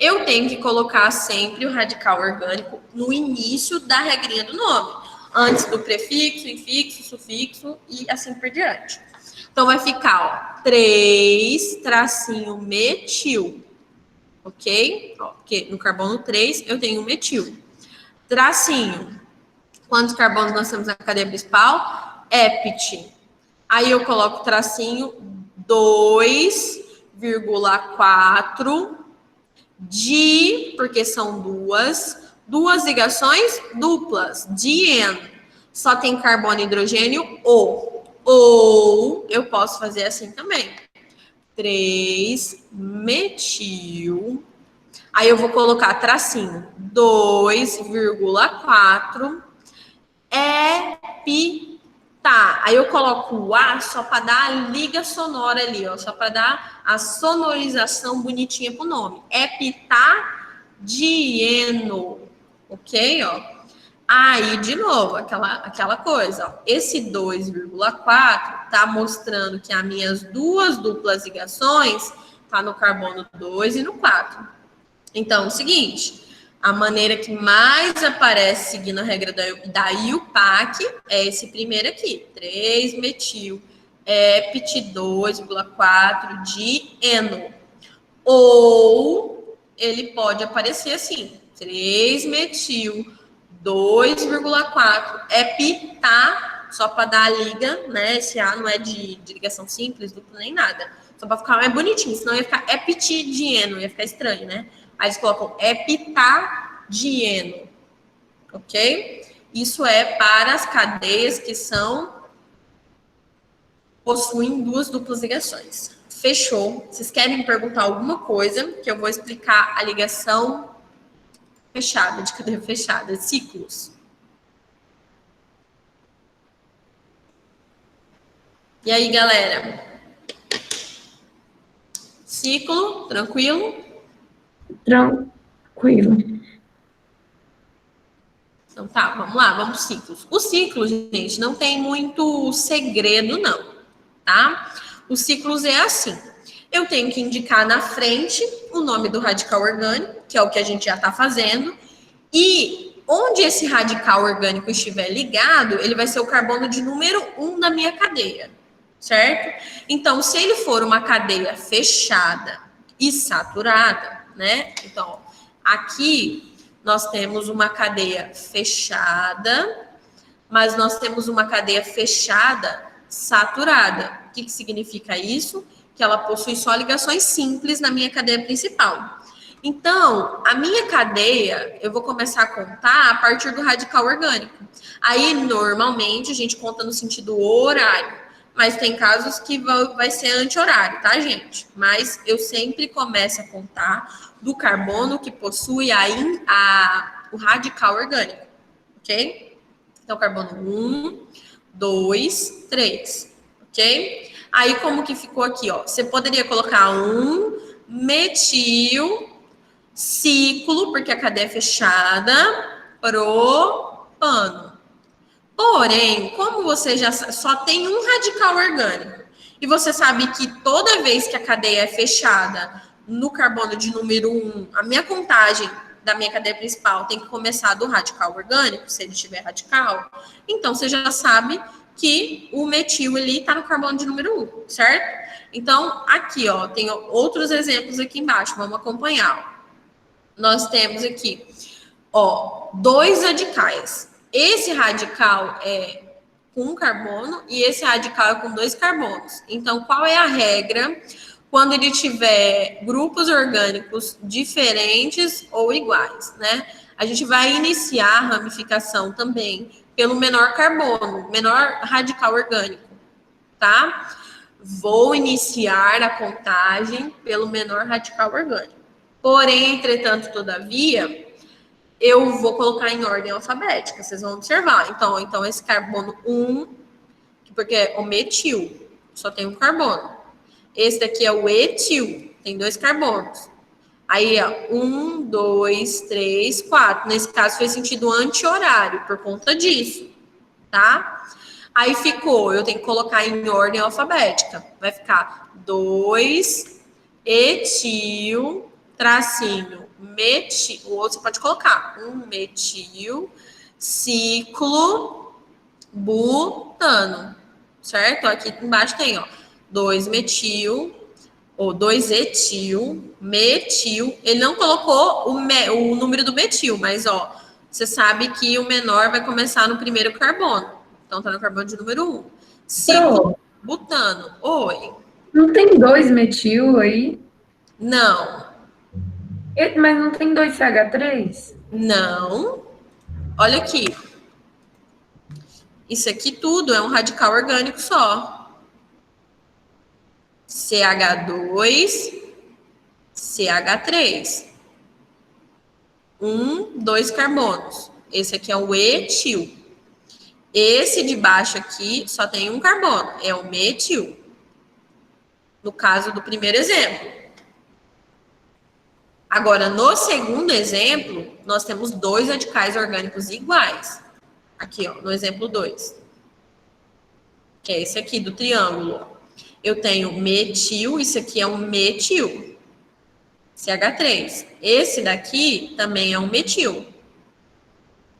Eu tenho que colocar sempre o radical orgânico no início da regrinha do nome, antes do prefixo, infixo, sufixo e assim por diante. Então, vai ficar, ó, 3 tracinho metil, ok? Ó, porque no carbono 3 eu tenho metil. Tracinho, quantos carbonos nós temos na cadeia principal? Epit. Aí eu coloco tracinho 2,4 porque são duas ligações duplas, dien. Só tem carbono e hidrogênio, ou eu posso fazer assim também. 3 metil. Aí eu vou colocar tracinho 2,4 epita. Aí eu coloco o A só para dar a liga sonora ali, ó, só para dar a sonorização bonitinha pro nome. Epitadieno, ok? Ó. Aí, de novo, aquela coisa, ó, esse 2,4 tá mostrando que as minhas duas duplas ligações tá no carbono 2 e no 4. Então, é o seguinte, a maneira que mais aparece seguindo a regra da IUPAC é esse primeiro aqui, 3-metil, epit 2,4 dieno. Ou ele pode aparecer assim, 3-metil, 2,4 epita, só para dar a liga, né? Esse A não é de ligação simples, dupla nem nada. Só para ficar mais bonitinho, senão ia ficar epitidieno, ia ficar estranho, né? Aí eles colocam epitadieno, ok? Isso é para as cadeias que possuem duas duplas ligações. Fechou? Vocês querem me perguntar alguma coisa que eu vou explicar a ligação fechada, de cadeia fechada, ciclos. E aí, galera? Ciclo, tranquilo? Tranquilo. Então tá, vamos lá, vamos ciclos. O ciclo, gente, não tem muito segredo, não, tá? Os ciclos é assim. Eu tenho que indicar na frente o nome do radical orgânico, que é o que a gente já está fazendo, e onde esse radical orgânico estiver ligado, ele vai ser o carbono de número 1 da minha cadeia, certo? Então, se ele for uma cadeia fechada e saturada, né? Então, aqui nós temos uma cadeia fechada, mas nós temos uma cadeia fechada saturada. O que significa isso? Que ela possui só ligações simples na minha cadeia principal. Então, a minha cadeia, eu vou começar a contar a partir do radical orgânico. Aí, normalmente, a gente conta no sentido horário, mas tem casos que vai ser anti-horário, tá, gente? Mas eu sempre começo a contar do carbono que possui o radical orgânico, ok? Então, carbono 1, 2, 3, ok? Aí, como que ficou aqui, ó? Você poderia colocar um metil ciclo, porque a cadeia é fechada, propano. Porém, como você já só tem um radical orgânico, e você sabe que toda vez que a cadeia é fechada no carbono de número 1, a minha contagem da minha cadeia principal tem que começar do radical orgânico, se ele tiver radical, então você já sabe que o metil ali está no carbono de número 1, certo? Então, aqui, ó, tem outros exemplos aqui embaixo, vamos acompanhar. Nós temos aqui, ó, 2 radicais. Esse radical é com um carbono e esse radical é com 2 carbonos. Então, qual é a regra quando ele tiver grupos orgânicos diferentes ou iguais, né? A gente vai iniciar a ramificação também pelo menor carbono, menor radical orgânico, tá? Vou iniciar a contagem pelo menor radical orgânico. Porém, entretanto, todavia, eu vou colocar em ordem alfabética, vocês vão observar. Então esse carbono 1, porque é o metil, só tem um carbono. Esse daqui é o etil, tem 2 carbonos. Aí, ó, 1, 2, 3, 4. Nesse caso, fez sentido anti-horário, por conta disso, tá? Aí ficou, eu tenho que colocar em ordem alfabética. Vai ficar 2, etil, tracinho, metil, o outro você pode colocar, um metil, ciclo, butano, certo? Aqui embaixo tem, ó, 2 metil, ou 2 etil, metil, ele não colocou o número do metil, mas, ó, você sabe que o menor vai começar no primeiro carbono, então tá no carbono de número 1. Ciclo, butano, oi. Não tem 2 metil aí? Não, Mas não tem 2 CH3? não. Olha aqui. Isso aqui tudo é um radical orgânico só. CH2, CH3. 2 carbonos. Esse aqui é o etil. Esse de baixo aqui só tem um carbono, é o metil. No caso do primeiro exemplo. Agora, no segundo exemplo, nós temos 2 radicais orgânicos iguais. Aqui, ó, no exemplo 2. Que é esse aqui do triângulo. Eu tenho metil, isso aqui é um metil. CH3. Esse daqui também é um metil.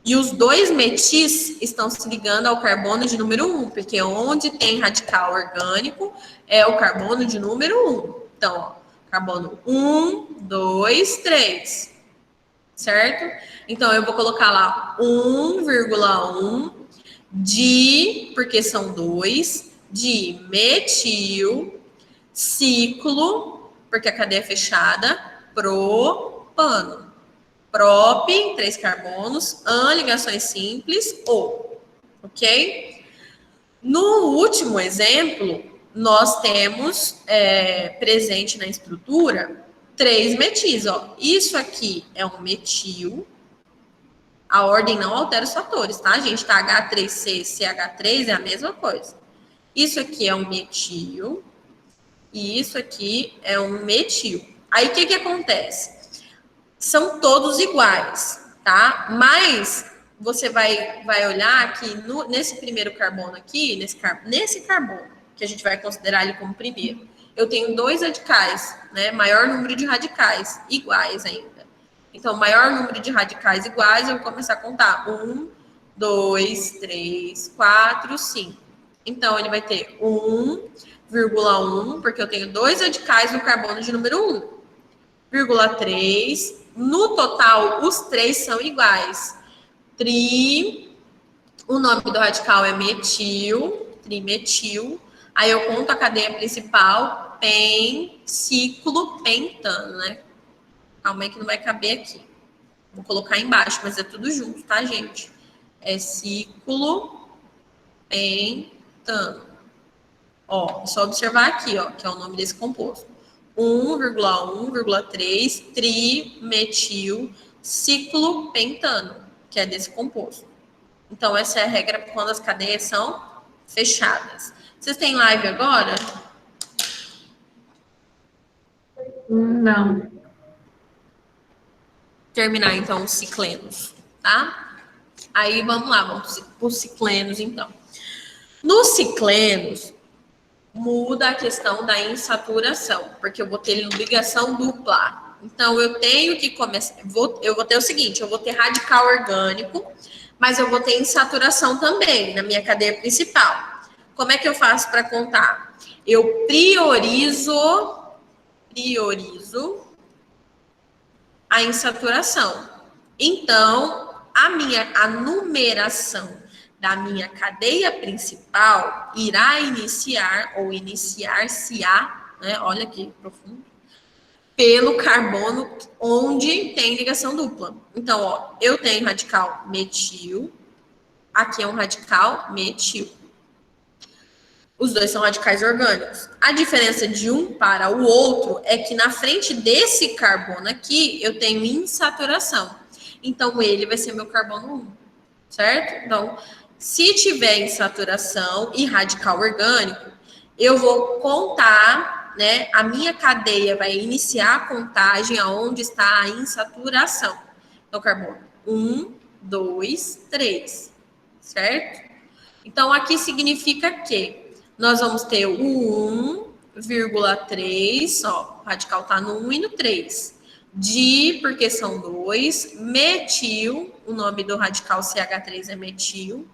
E os 2 metis estão se ligando ao carbono de número 1, porque onde tem radical orgânico é o carbono de número 1. Então, ó, carbono 1, 2, 3. Certo? Então, eu vou colocar lá 1,1 porque são 2, de metil, ciclo, porque a cadeia é fechada, propano. Prop, 3 carbonos, an, ligações simples, o. Ok? No último exemplo, nós temos presente na estrutura 3 metis. Ó. Isso aqui é um metil. A ordem não altera os fatores, tá, gente? Tá, H3C, CH3 é a mesma coisa. Isso aqui é um metil. E isso aqui é um metil. Aí, o que que acontece? São todos iguais, tá? Mas você vai olhar que nesse primeiro carbono aqui, nesse carbono, que a gente vai considerar ele como primeiro, eu tenho 2 radicais, né? Maior número de radicais iguais ainda. Então, maior número de radicais iguais, eu vou começar a contar. 1, 2, 3, 4, 5. Então, ele vai ter 1,1, porque eu tenho 2 radicais no carbono de número 1, 3. No total, os 3 são iguais. O nome do radical é metil, trimetil. Aí eu conto a cadeia principal, ciclo, pentano, né? Calma aí que não vai caber aqui. Vou colocar embaixo, mas é tudo junto, tá, gente? É ciclo, pentano. Ó, é só observar aqui, ó, que é o nome desse composto. 1,1,3 trimetil ciclopentano, que é desse composto. Então, essa é a regra quando as cadeias são fechadas. Vocês têm live agora? Não. Terminar, então, os ciclenos, tá? Aí, vamos lá, vamos para os ciclenos, então. Nos ciclenos, muda a questão da insaturação, porque eu vou ter ligação dupla. Então, eu tenho que começar... Eu vou ter o seguinte, eu vou ter radical orgânico, mas eu vou ter insaturação também na minha cadeia principal. Como é que eu faço para contar? Eu priorizo a insaturação. Então, a numeração da minha cadeia principal irá iniciar ou iniciar-se-á, né? Olha que profundo, pelo carbono onde tem ligação dupla. Então, ó, eu tenho radical metil, aqui é um radical metil. Os dois são radicais orgânicos. A diferença de um para o outro é que na frente desse carbono aqui, eu tenho insaturação. Então, ele vai ser meu carbono 1, certo? Então, se tiver insaturação e radical orgânico, eu vou contar, né? A minha cadeia vai iniciar a contagem aonde está a insaturação. Então, carbono 1, 2, 3, certo? Então, aqui significa que nós vamos ter o 1,3, ó, o radical está no 1 e no 3. Porque são 2, metil, o nome do radical CH3 é metil,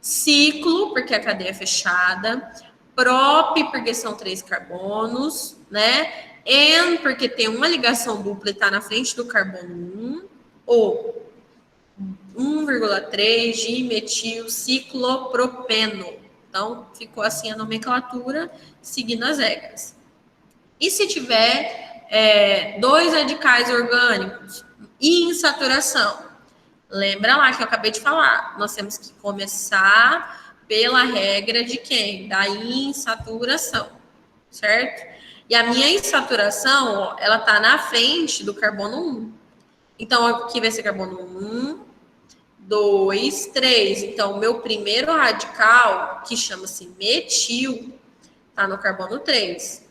ciclo, porque a cadeia é fechada, prop, porque são 3 carbonos, né? En, porque tem uma ligação dupla e está na frente do carbono 1, ou 1,3 dimetil ciclopropeno. Então, ficou assim a nomenclatura, seguindo as regras. E se tiver 2 radicais orgânicos e insaturação? Lembra lá que eu acabei de falar. Nós temos que começar pela regra de quem? Da insaturação, certo? E a minha insaturação, ó, ela está na frente do carbono 1. Então, aqui vai ser carbono 1, 2, 3. Então, o meu primeiro radical, que chama-se metil, está no carbono 3.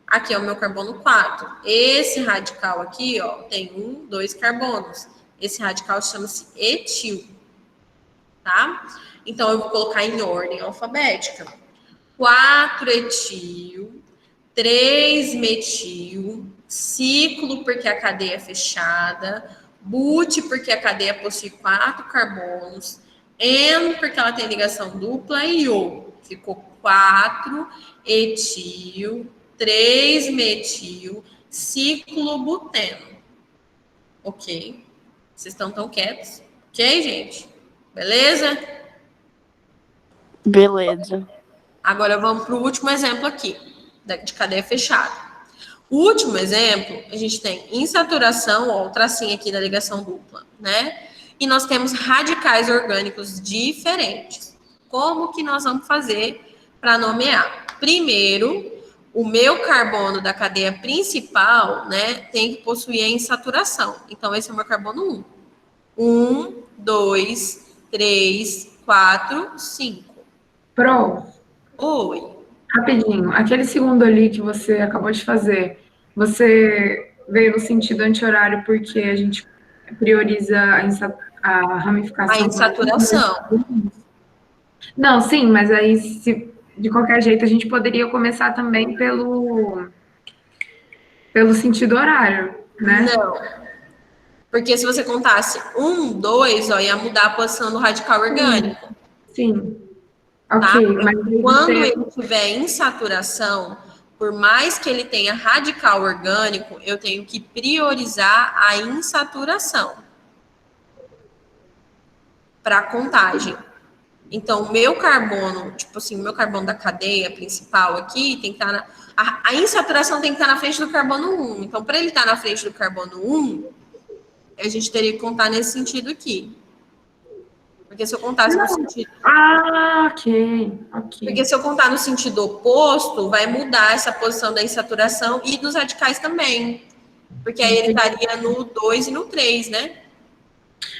Aqui é o meu carbono 4. Esse radical aqui, ó, tem 2 carbonos. Esse radical chama-se etil, tá? Então, eu vou colocar em ordem alfabética. 4 etil, 3 metil, ciclo, porque a cadeia é fechada, but, porque a cadeia possui 4 carbonos, en, porque ela tem ligação dupla, e o. Ficou 4 etil, 3 metil, ciclobuteno. Ok? Vocês estão tão quietos? Ok, gente? Beleza? Beleza. Agora vamos para o último exemplo aqui, de cadeia fechada. O último exemplo, a gente tem insaturação, ó, o tracinho aqui da ligação dupla, né? E nós temos radicais orgânicos diferentes. Como que nós vamos fazer para nomear? Primeiro, o meu carbono da cadeia principal, né, tem que possuir a insaturação. Então, esse é o meu carbono 1. 1, 2, 3, 4, 5. Pro, Oi. rapidinho, aquele segundo ali que você acabou de fazer, você veio no sentido anti-horário porque a gente prioriza a ramificação. A insaturação. Não, sim, mas aí, de qualquer jeito, a gente poderia começar também pelo sentido horário, né? Não. Porque se você contasse 1, 2, ó, ia mudar a posição do radical orgânico. Sim. Tá? Ok, mas Quando ele tiver insaturação, por mais que ele tenha radical orgânico, eu tenho que priorizar a insaturação para a contagem. Então, o meu carbono, tipo assim, o meu carbono da cadeia principal aqui, tem que estar a insaturação tem que estar na frente do carbono 1. Então, para ele estar na frente do carbono 1, a gente teria que contar nesse sentido aqui. Porque se eu contasse no sentido... Ah, ok. Porque se eu contar no sentido oposto, vai mudar essa posição da insaturação e dos radicais também. Porque aí ele estaria no 2 e no 3, né?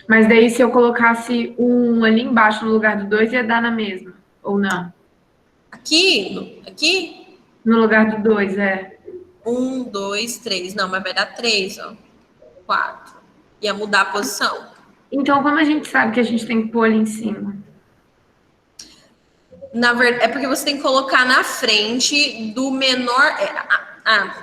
Mas daí, se eu colocasse um ali embaixo no lugar do 2, ia dar na mesma, ou não? Aqui, No lugar do 2, é. 1, 2, 3. Não, mas vai dar 3, ó. 4. Ia mudar a posição. Então, como a gente sabe que a gente tem que pôr ali em cima? Na verdade, é porque você tem que colocar na frente do menor.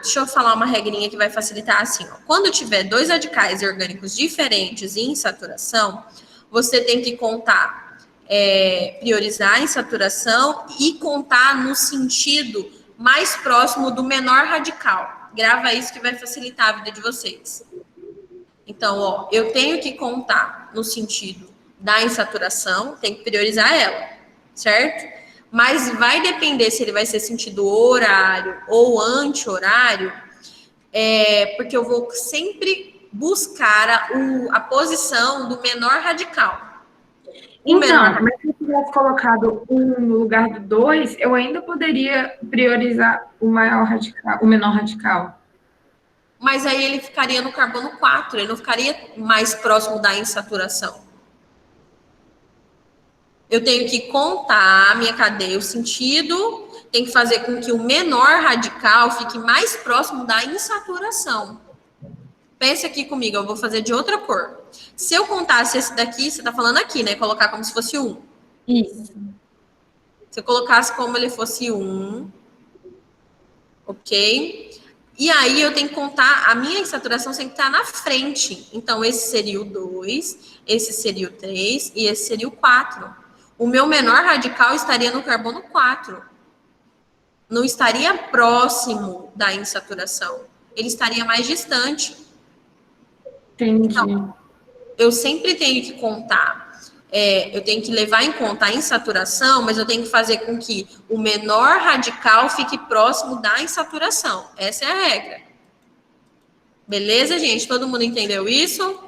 Deixa eu falar uma regrinha que vai facilitar assim. Ó. Quando tiver dois radicais orgânicos diferentes em saturação, você tem que contar, priorizar a insaturação e contar no sentido mais próximo do menor radical. Grava isso que vai facilitar a vida de vocês. Então, ó, eu tenho que contar no sentido da insaturação, tem que priorizar ela, certo? Mas vai depender se ele vai ser sentido horário ou anti-horário, porque eu vou sempre buscar a posição do menor radical. Então, mas se eu tivesse colocado um no lugar do 2, eu ainda poderia priorizar o maior radical, o menor radical. Mas aí ele ficaria no carbono 4, ele não ficaria mais próximo da insaturação. Eu tenho que contar a minha cadeia, o sentido, tem que fazer com que o menor radical fique mais próximo da insaturação. Pense aqui comigo, eu vou fazer de outra cor. Se eu contasse esse daqui, você está falando aqui, né? Colocar como se fosse 1. Isso. Se eu colocasse como ele fosse 1, ok? E aí eu tenho que contar, a minha insaturação tem que estar na frente. Então, esse seria o 2, esse seria o 3 e esse seria o 4. O meu menor radical estaria no carbono 4. Não estaria próximo da insaturação. Ele estaria mais distante. Entendi. Então, eu sempre tenho que contar. Eu tenho que levar em conta a insaturação, mas eu tenho que fazer com que o menor radical fique próximo da insaturação. Essa é a regra. Beleza, gente? Todo mundo entendeu isso?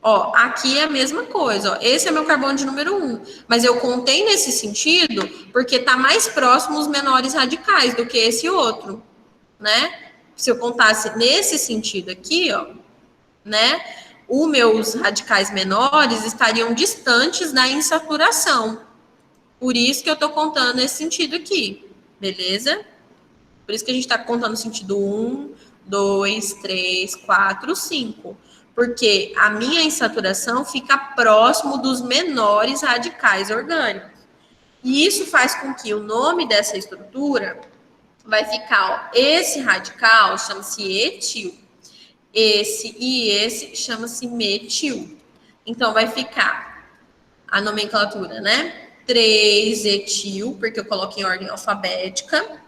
Ó, aqui é a mesma coisa, ó. Esse é meu carbono de número 1, mas eu contei nesse sentido porque tá mais próximo os menores radicais do que esse outro, né? Se eu contasse nesse sentido aqui, ó, né? Os meus radicais menores estariam distantes da insaturação. Por isso que eu tô contando nesse sentido aqui, beleza? Por isso que a gente tá contando no sentido 1, 2, 3, 4, 5. Porque a minha insaturação fica próximo dos menores radicais orgânicos. E isso faz com que o nome dessa estrutura vai ficar, ó, esse radical chama-se etil, esse e esse chama-se metil. Então, vai ficar a nomenclatura, né? 3-etil, porque eu coloco em ordem alfabética,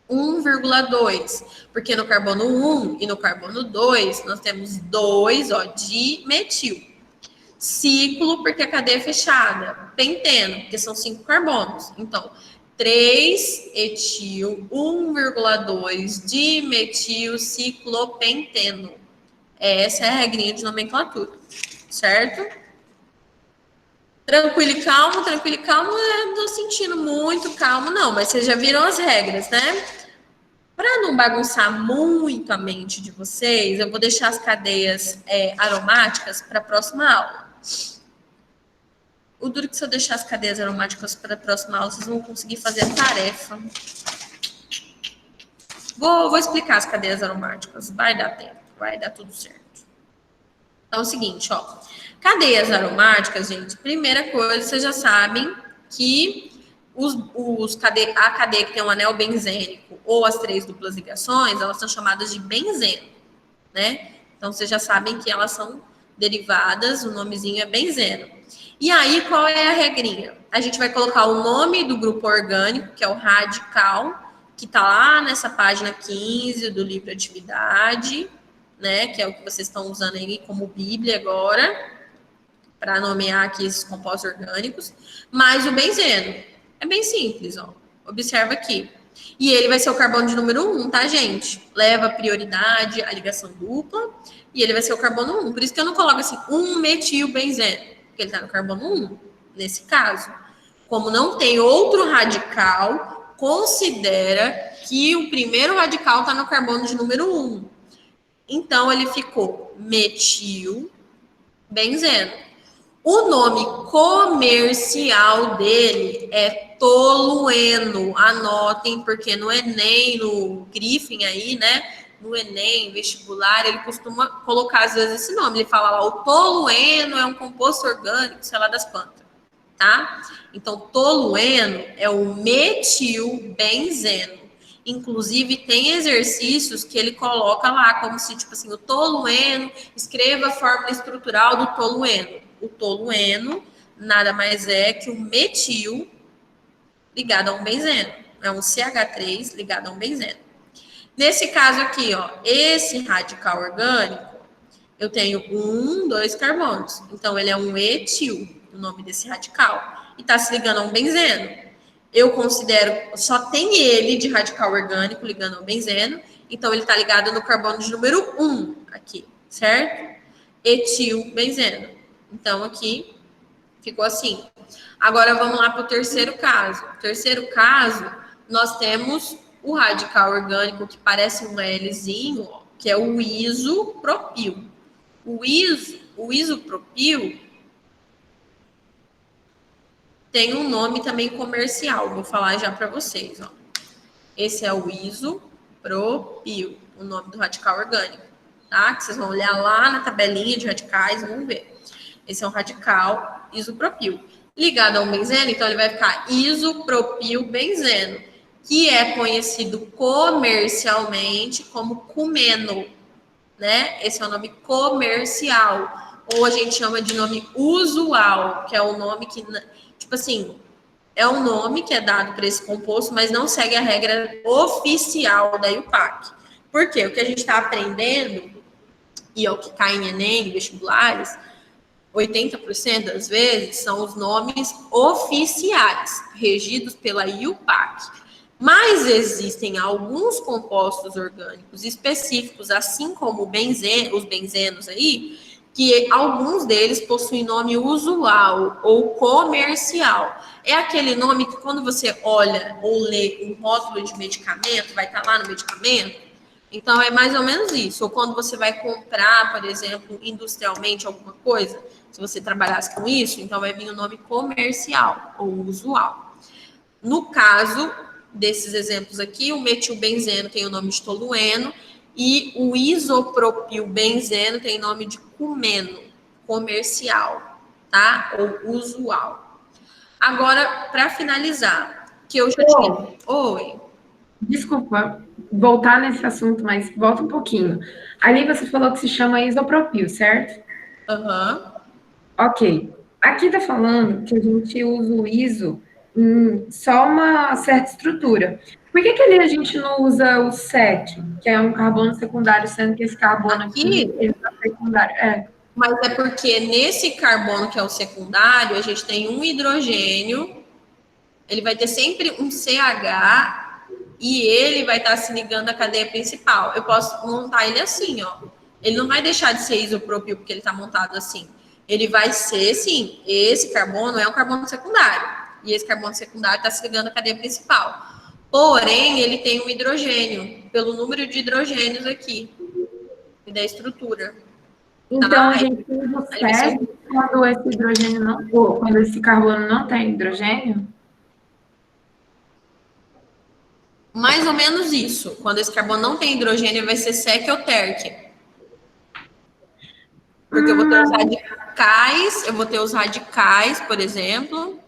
1,2, porque no carbono 1 e no carbono 2 nós temos 2, ó, dimetil. Ciclo, porque a cadeia é fechada. Penteno, porque são 5 carbonos. Então, 3-etil, 1,2 dimetil ciclopenteno. Essa é a regrinha de nomenclatura, certo? Tranquilo e calmo, não tô sentindo muito calmo, não, mas vocês já viram as regras, né? Para não bagunçar muito a mente de vocês, eu vou deixar as cadeias aromáticas para a próxima aula. O duro que se eu deixar as cadeias aromáticas para a próxima aula, vocês vão conseguir fazer a tarefa. Vou explicar as cadeias aromáticas, vai dar tempo, vai dar tudo certo. Então é o seguinte, ó. Cadeias aromáticas, gente, primeira coisa, vocês já sabem que a cadeia que tem um anel benzênico ou as 3 duplas ligações, elas são chamadas de benzeno, né? Então, vocês já sabem que elas são derivadas, o nomezinho é benzeno. E aí, qual é a regrinha? A gente vai colocar o nome do grupo orgânico, que é o radical, que tá lá nessa página 15 do livro Atividade, né? Que é o que vocês estão usando aí como Bíblia agora, para nomear aqui esses compostos orgânicos, mais o benzeno. É bem simples, ó. Observa aqui. E ele vai ser o carbono de número 1, tá, gente? Leva prioridade a ligação dupla, e ele vai ser o carbono 1. Por isso que eu não coloco assim, 1-metilbenzeno, porque ele tá no carbono 1, nesse caso. Como não tem outro radical, considera que o primeiro radical tá no carbono de número 1. Então, ele ficou metilbenzeno. O nome comercial dele é tolueno. Anotem, porque no Enem, no Griffin aí, né? No Enem, vestibular, ele costuma colocar às vezes esse nome. Ele fala lá, o tolueno é um composto orgânico, sei lá, das plantas, tá? Então, tolueno é o metilbenzeno. Inclusive, tem exercícios que ele coloca lá, como se, tipo assim, o tolueno, escreva a fórmula estrutural do tolueno. O tolueno nada mais é que o metil ligado a um benzeno. É um CH3 ligado a um benzeno. Nesse caso aqui, ó, esse radical orgânico, eu tenho 2 carbonos. Então, ele é um etil, o nome desse radical. E está se ligando a um benzeno. Eu considero, só tem ele de radical orgânico ligando ao benzeno. Então, ele está ligado no carbono de número 1 aqui, certo? Etilbenzeno. Então, aqui ficou assim. Agora, vamos lá para o terceiro caso. No terceiro caso, nós temos o radical orgânico que parece um Lzinho, ó, que é o isopropil. O isopropil tem um nome também comercial, vou falar já para vocês. Ó. Esse é o isopropil, o nome do radical orgânico, tá? Que vocês vão olhar lá na tabelinha de radicais e vão ver. Esse é um radical isopropil. Ligado a um benzeno, então ele vai ficar isopropilbenzeno, que é conhecido comercialmente como cumeno, né? Esse é o nome comercial, ou a gente chama de nome usual, que é o nome que, tipo assim, é um nome que é dado para esse composto, mas não segue a regra oficial da IUPAC. Por quê? O que a gente está aprendendo, e é o que cai em Enem, vestibulares, 80% das vezes são os nomes oficiais, regidos pela IUPAC. Mas existem alguns compostos orgânicos específicos, assim como os benzenos aí, que alguns deles possuem nome usual ou comercial. É aquele nome que quando você olha ou lê um rótulo de medicamento, vai estar lá no medicamento. Então, é mais ou menos isso. Ou quando você vai comprar, por exemplo, industrialmente alguma coisa, se você trabalhasse com isso, então vai vir o nome comercial ou usual. No caso desses exemplos aqui, o metilbenzeno tem o nome de tolueno e o isopropilbenzeno tem nome de cumeno, comercial, tá? Ou usual. Agora, para finalizar, que eu já tinha... Oi. Desculpa voltar nesse assunto, mas volta um pouquinho. Ali você falou que se chama isopropil, certo? Aham. Ok. Aqui tá falando que a gente usa o iso em só uma certa estrutura. Por que ali a gente não usa o 7, que é um carbono secundário, sendo que esse carbono aqui ele é secundário? É. Mas é porque nesse carbono que é o secundário, a gente tem um hidrogênio, ele vai ter sempre um CH e ele vai estar se ligando à cadeia principal. Eu posso montar ele assim, ó. Ele não vai deixar de ser isopropil porque ele está montado assim. Ele vai ser, sim, esse carbono é um carbono secundário. E esse carbono secundário está se ligando à cadeia principal. Porém, ele tem um hidrogênio, pelo número de hidrogênios aqui, e da estrutura. Então, a gente usa o 7 quando esse hidrogênio não... Ou quando esse carbono não tem hidrogênio? Mais ou menos isso. Quando esse carbono não tem hidrogênio, vai ser sec ou terc. Porque eu vou ter os radicais, por exemplo.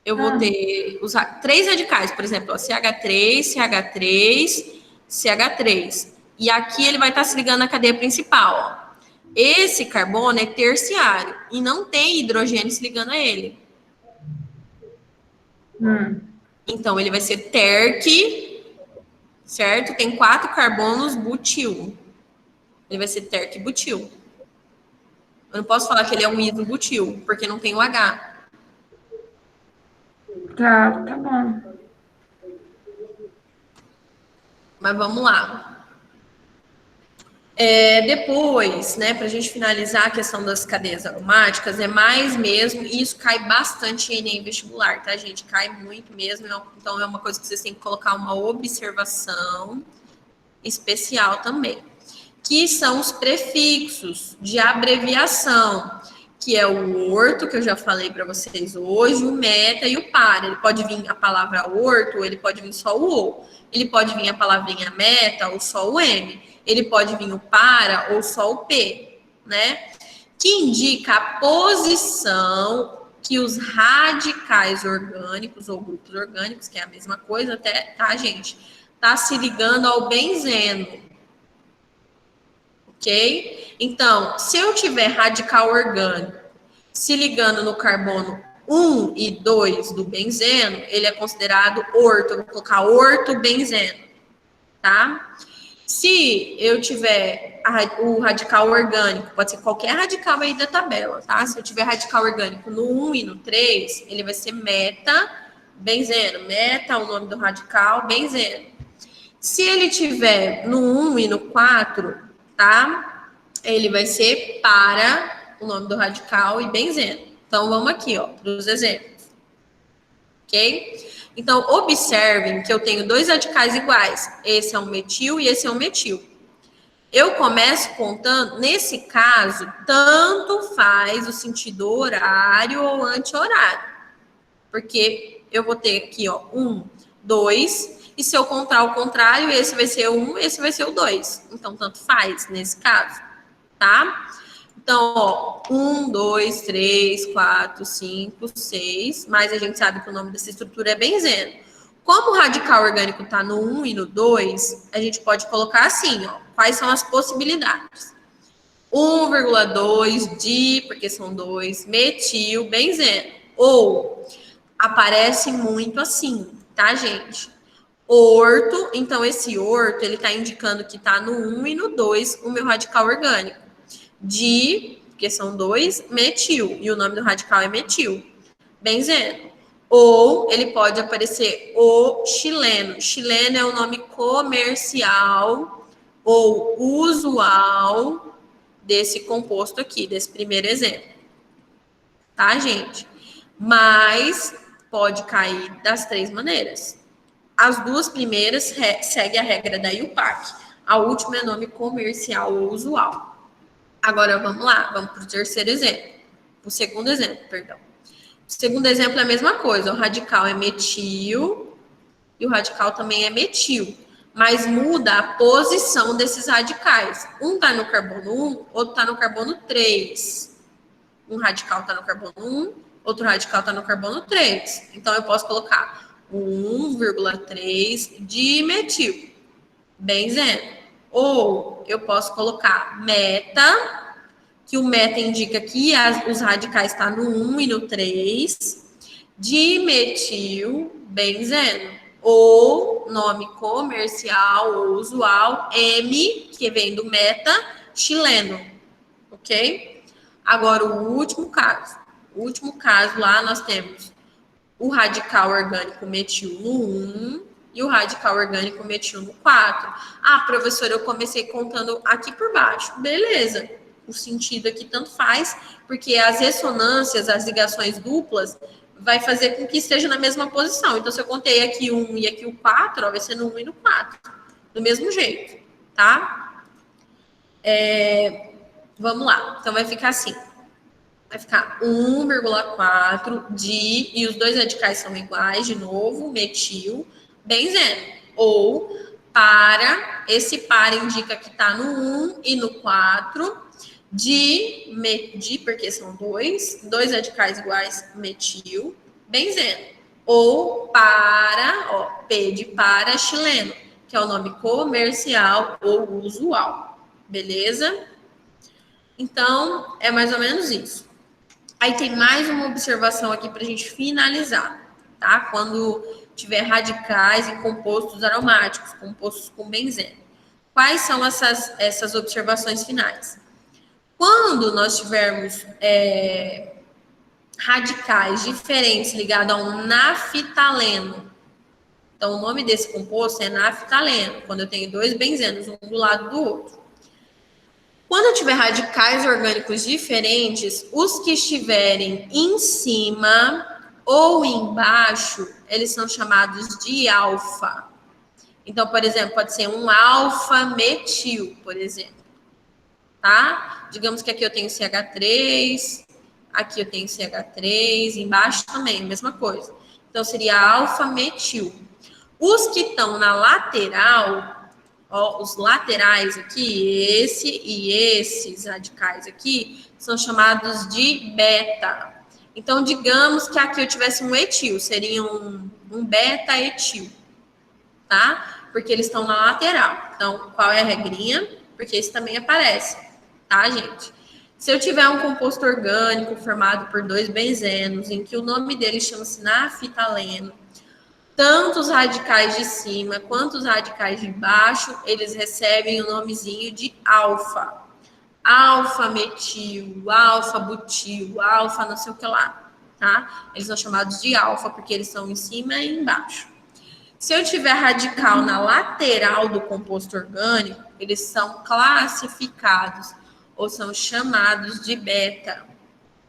Eu vou ter os 3 radicais, por exemplo, ó, CH3, CH3, CH3. E aqui ele vai estar se ligando à cadeia principal. Ó. Esse carbono é terciário e não tem hidrogênio se ligando a ele. Então, ele vai ser terc, certo? Tem 4 carbonos butil. Ele vai ser terc-butil. Eu não posso falar que ele é um isobutil, porque não tem o H. Tá bom. Mas vamos lá. Depois, né, para a gente finalizar a questão das cadeias aromáticas, é mais mesmo, e isso cai bastante em Enem vestibular, tá, gente? Cai muito mesmo, então é uma coisa que vocês têm que colocar uma observação especial também. que são os prefixos de abreviação, que é o orto, que eu já falei para vocês hoje, o meta e o para. Ele pode vir a palavra orto, ou ele pode vir só o ou. Ele pode vir a palavrinha meta ou só o M. Ele pode vir o para ou só o P, né? Que indica a posição que os radicais orgânicos ou grupos orgânicos, que é a mesma coisa até, tá, gente? Tá se ligando ao benzeno. Ok? Então, se eu tiver radical orgânico se ligando no carbono 1 e 2 do benzeno, ele é considerado orto. Eu vou colocar orto-benzeno, tá? Se eu tiver o radical orgânico, pode ser qualquer radical aí da tabela, tá? Se eu tiver radical orgânico no 1 e no 3, ele vai ser meta-benzeno. Meta é o nome do radical, benzeno. Se ele tiver no 1 e no 4, tá? Ele vai ser para o nome do radical e benzeno. Então, vamos aqui, ó, para os exemplos. Ok? Então, observem que eu tenho dois radicais iguais. Esse é um metil e esse é um metil. Eu começo contando, nesse caso, tanto faz o sentido horário ou anti-horário. Porque eu vou ter aqui, ó, 1, 2, e se eu contar ao contrário, esse vai ser o 1, esse vai ser o 2. Então, tanto faz nesse caso, tá? Então, ó, 1, 2, 3, 4, 5, 6, mas a gente sabe que o nome dessa estrutura é benzeno. Como o radical orgânico está no 1 e no 2, a gente pode colocar assim, ó, quais são as possibilidades? 1,2 di, porque são 2, metil, benzeno. Ou, aparece muito assim, tá, gente? Orto, então esse orto, ele está indicando que está no 1 e no 2 o meu radical orgânico. Di, porque são 2, metil, e o nome do radical é metil, benzeno. Ou ele pode aparecer o chileno. Chileno é o nome comercial ou usual desse composto aqui, desse primeiro exemplo. Tá, gente? Mas pode cair das três maneiras. As duas primeiras seguem a regra da IUPAC. A última é nome comercial ou usual. Agora, vamos lá, vamos para o terceiro exemplo. O segundo exemplo, perdão. O segundo exemplo é a mesma coisa. O radical é metil e o radical também é metil. Mas muda a posição desses radicais. Um está no carbono 1, outro está no carbono 3. Um radical está no carbono 1, outro radical está no carbono 3. Então, eu posso colocar 1,3 dimetil, benzeno. Ou eu posso colocar meta, que o meta indica que os radicais estão no 1 e no 3, dimetil, benzeno. Ou nome comercial ou usual, M, que vem do meta, chileno. Ok? Agora, o último caso. O último caso lá nós temos o radical orgânico metil no 1 e o radical orgânico metil no 4. Ah, professora, eu comecei contando aqui por baixo. Beleza. O sentido aqui tanto faz, porque as ressonâncias, as ligações duplas, vai fazer com que esteja na mesma posição. Então, se eu contei aqui 1 e aqui o 4, ó, vai ser no 1 e no 4. Do mesmo jeito, tá? Vamos lá. Então, vai ficar assim. Vai ficar 1,4 di, e os dois radicais são iguais, de novo, metil, benzeno. Ou para, esse para indica que está no 1 e no 4, di, porque são dois radicais iguais, metil, benzeno. Ou para, ó, P de para, chileno, que é o nome comercial ou usual. Beleza? Então, é mais ou menos isso. Aí tem mais uma observação aqui para a gente finalizar, tá? Quando tiver radicais em compostos aromáticos, compostos com benzeno. Quais são essas observações finais? Quando nós tivermos radicais diferentes ligados a um naftaleno, então o nome desse composto é naftaleno, quando eu tenho dois benzenos, um do lado do outro. Quando eu tiver radicais orgânicos diferentes, os que estiverem em cima ou embaixo, eles são chamados de alfa. Então, por exemplo, pode ser um alfa-metil, por exemplo. tá? Digamos que aqui eu tenho CH3, aqui eu tenho CH3, embaixo também, mesma coisa. Então, seria alfa-metil. Os que estão na lateral, ó, os laterais aqui, esse e esses radicais aqui, são chamados de beta. Então, digamos que aqui eu tivesse um etil, seria um beta-etil, tá? Porque eles estão na lateral. Então, qual é a regrinha? Porque isso também aparece, tá, gente? Se eu tiver um composto orgânico formado por 2 benzenos, em que o nome dele chama-se naftaleno, tanto os radicais de cima quanto os radicais de baixo, eles recebem o nomezinho de alfa. Alfa-metil, alfa-butil, alfa não sei o que lá, tá? Eles são chamados de alfa porque eles são em cima e embaixo. Se eu tiver radical na lateral do composto orgânico, eles são classificados ou são chamados de beta,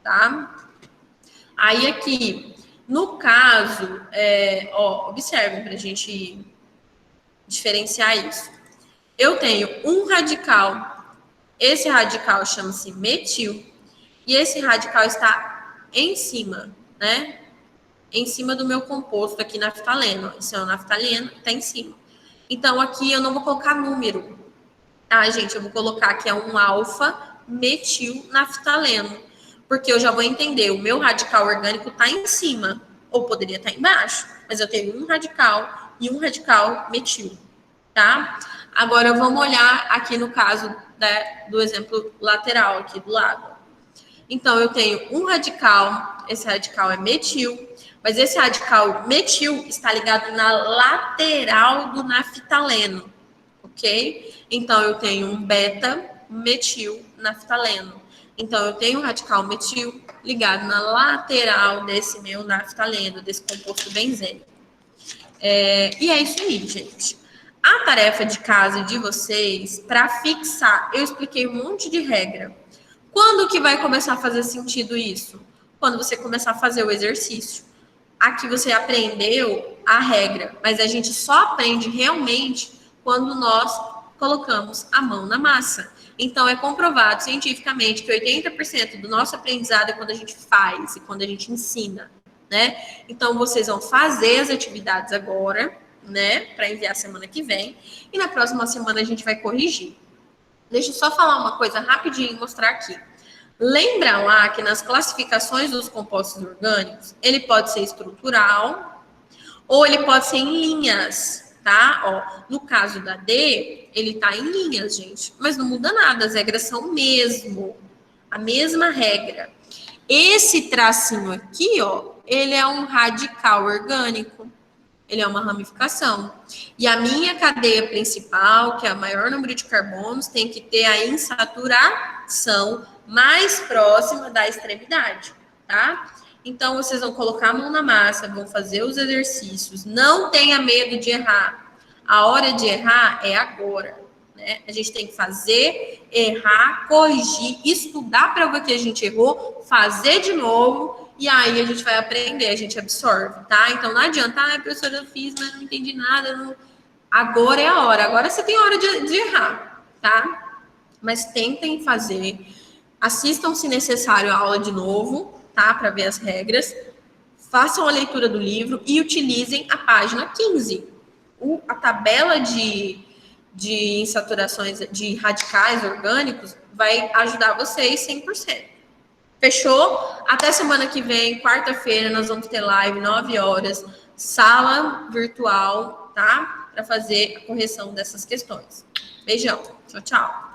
tá? Aí aqui, no caso, observem para a gente diferenciar isso. Eu tenho um radical, esse radical chama-se metil, e esse radical está em cima, né? Em cima do meu composto aqui naftaleno. Esse é o naftaleno, está em cima. Então, aqui eu não vou colocar número, tá, gente? Eu vou colocar que é um alfa-metil naftaleno, porque eu já vou entender, o meu radical orgânico está em cima, ou poderia estar embaixo, mas eu tenho um radical e um radical metil, tá? Agora, vamos olhar aqui no caso do exemplo lateral aqui do lado. Então, eu tenho um radical, esse radical é metil, mas esse radical metil está ligado na lateral do naftaleno, ok? Então, eu tenho um beta-metil naftaleno. Então, eu tenho um radical metil ligado na lateral desse meu naftaleno, desse composto benzênico. E é isso aí, gente. A tarefa de casa de vocês, para fixar, eu expliquei um monte de regra. Quando que vai começar a fazer sentido isso? Quando você começar a fazer o exercício. Aqui você aprendeu a regra, mas a gente só aprende realmente quando nós colocamos a mão na massa. Então, é comprovado cientificamente que 80% do nosso aprendizado é quando a gente faz e quando a gente ensina, né? Então, vocês vão fazer as atividades agora, né? Para enviar semana que vem. E na próxima semana a gente vai corrigir. Deixa eu só falar uma coisa rapidinho e mostrar aqui. Lembra lá que nas classificações dos compostos orgânicos, ele pode ser estrutural ou ele pode ser em linhas, tá? Ó, no caso da D, ele tá em linhas, gente. Mas não muda nada, as regras são o mesmo. A mesma regra. Esse tracinho aqui, ó, ele é um radical orgânico. Ele é uma ramificação. E a minha cadeia principal, que é o maior número de carbonos, tem que ter a insaturação mais próxima da extremidade, tá? Então, vocês vão colocar a mão na massa, vão fazer os exercícios. Não tenha medo de errar. A hora de errar é agora, né? A gente tem que fazer, errar, corrigir, estudar para ver que a gente errou, fazer de novo. E aí a gente vai aprender, a gente absorve, tá? Então não adianta, professora, eu fiz, mas não entendi nada. Não... Agora é a hora, agora você tem hora de errar, tá? Mas tentem fazer, assistam se necessário a aula de novo, tá? Para ver as regras, façam a leitura do livro e utilizem a página 15. A tabela de insaturações de radicais orgânicos vai ajudar vocês 100%. Fechou? Até semana que vem, quarta-feira, nós vamos ter live, 9 horas, sala virtual, tá? Para fazer a correção dessas questões. Beijão. Tchau, tchau.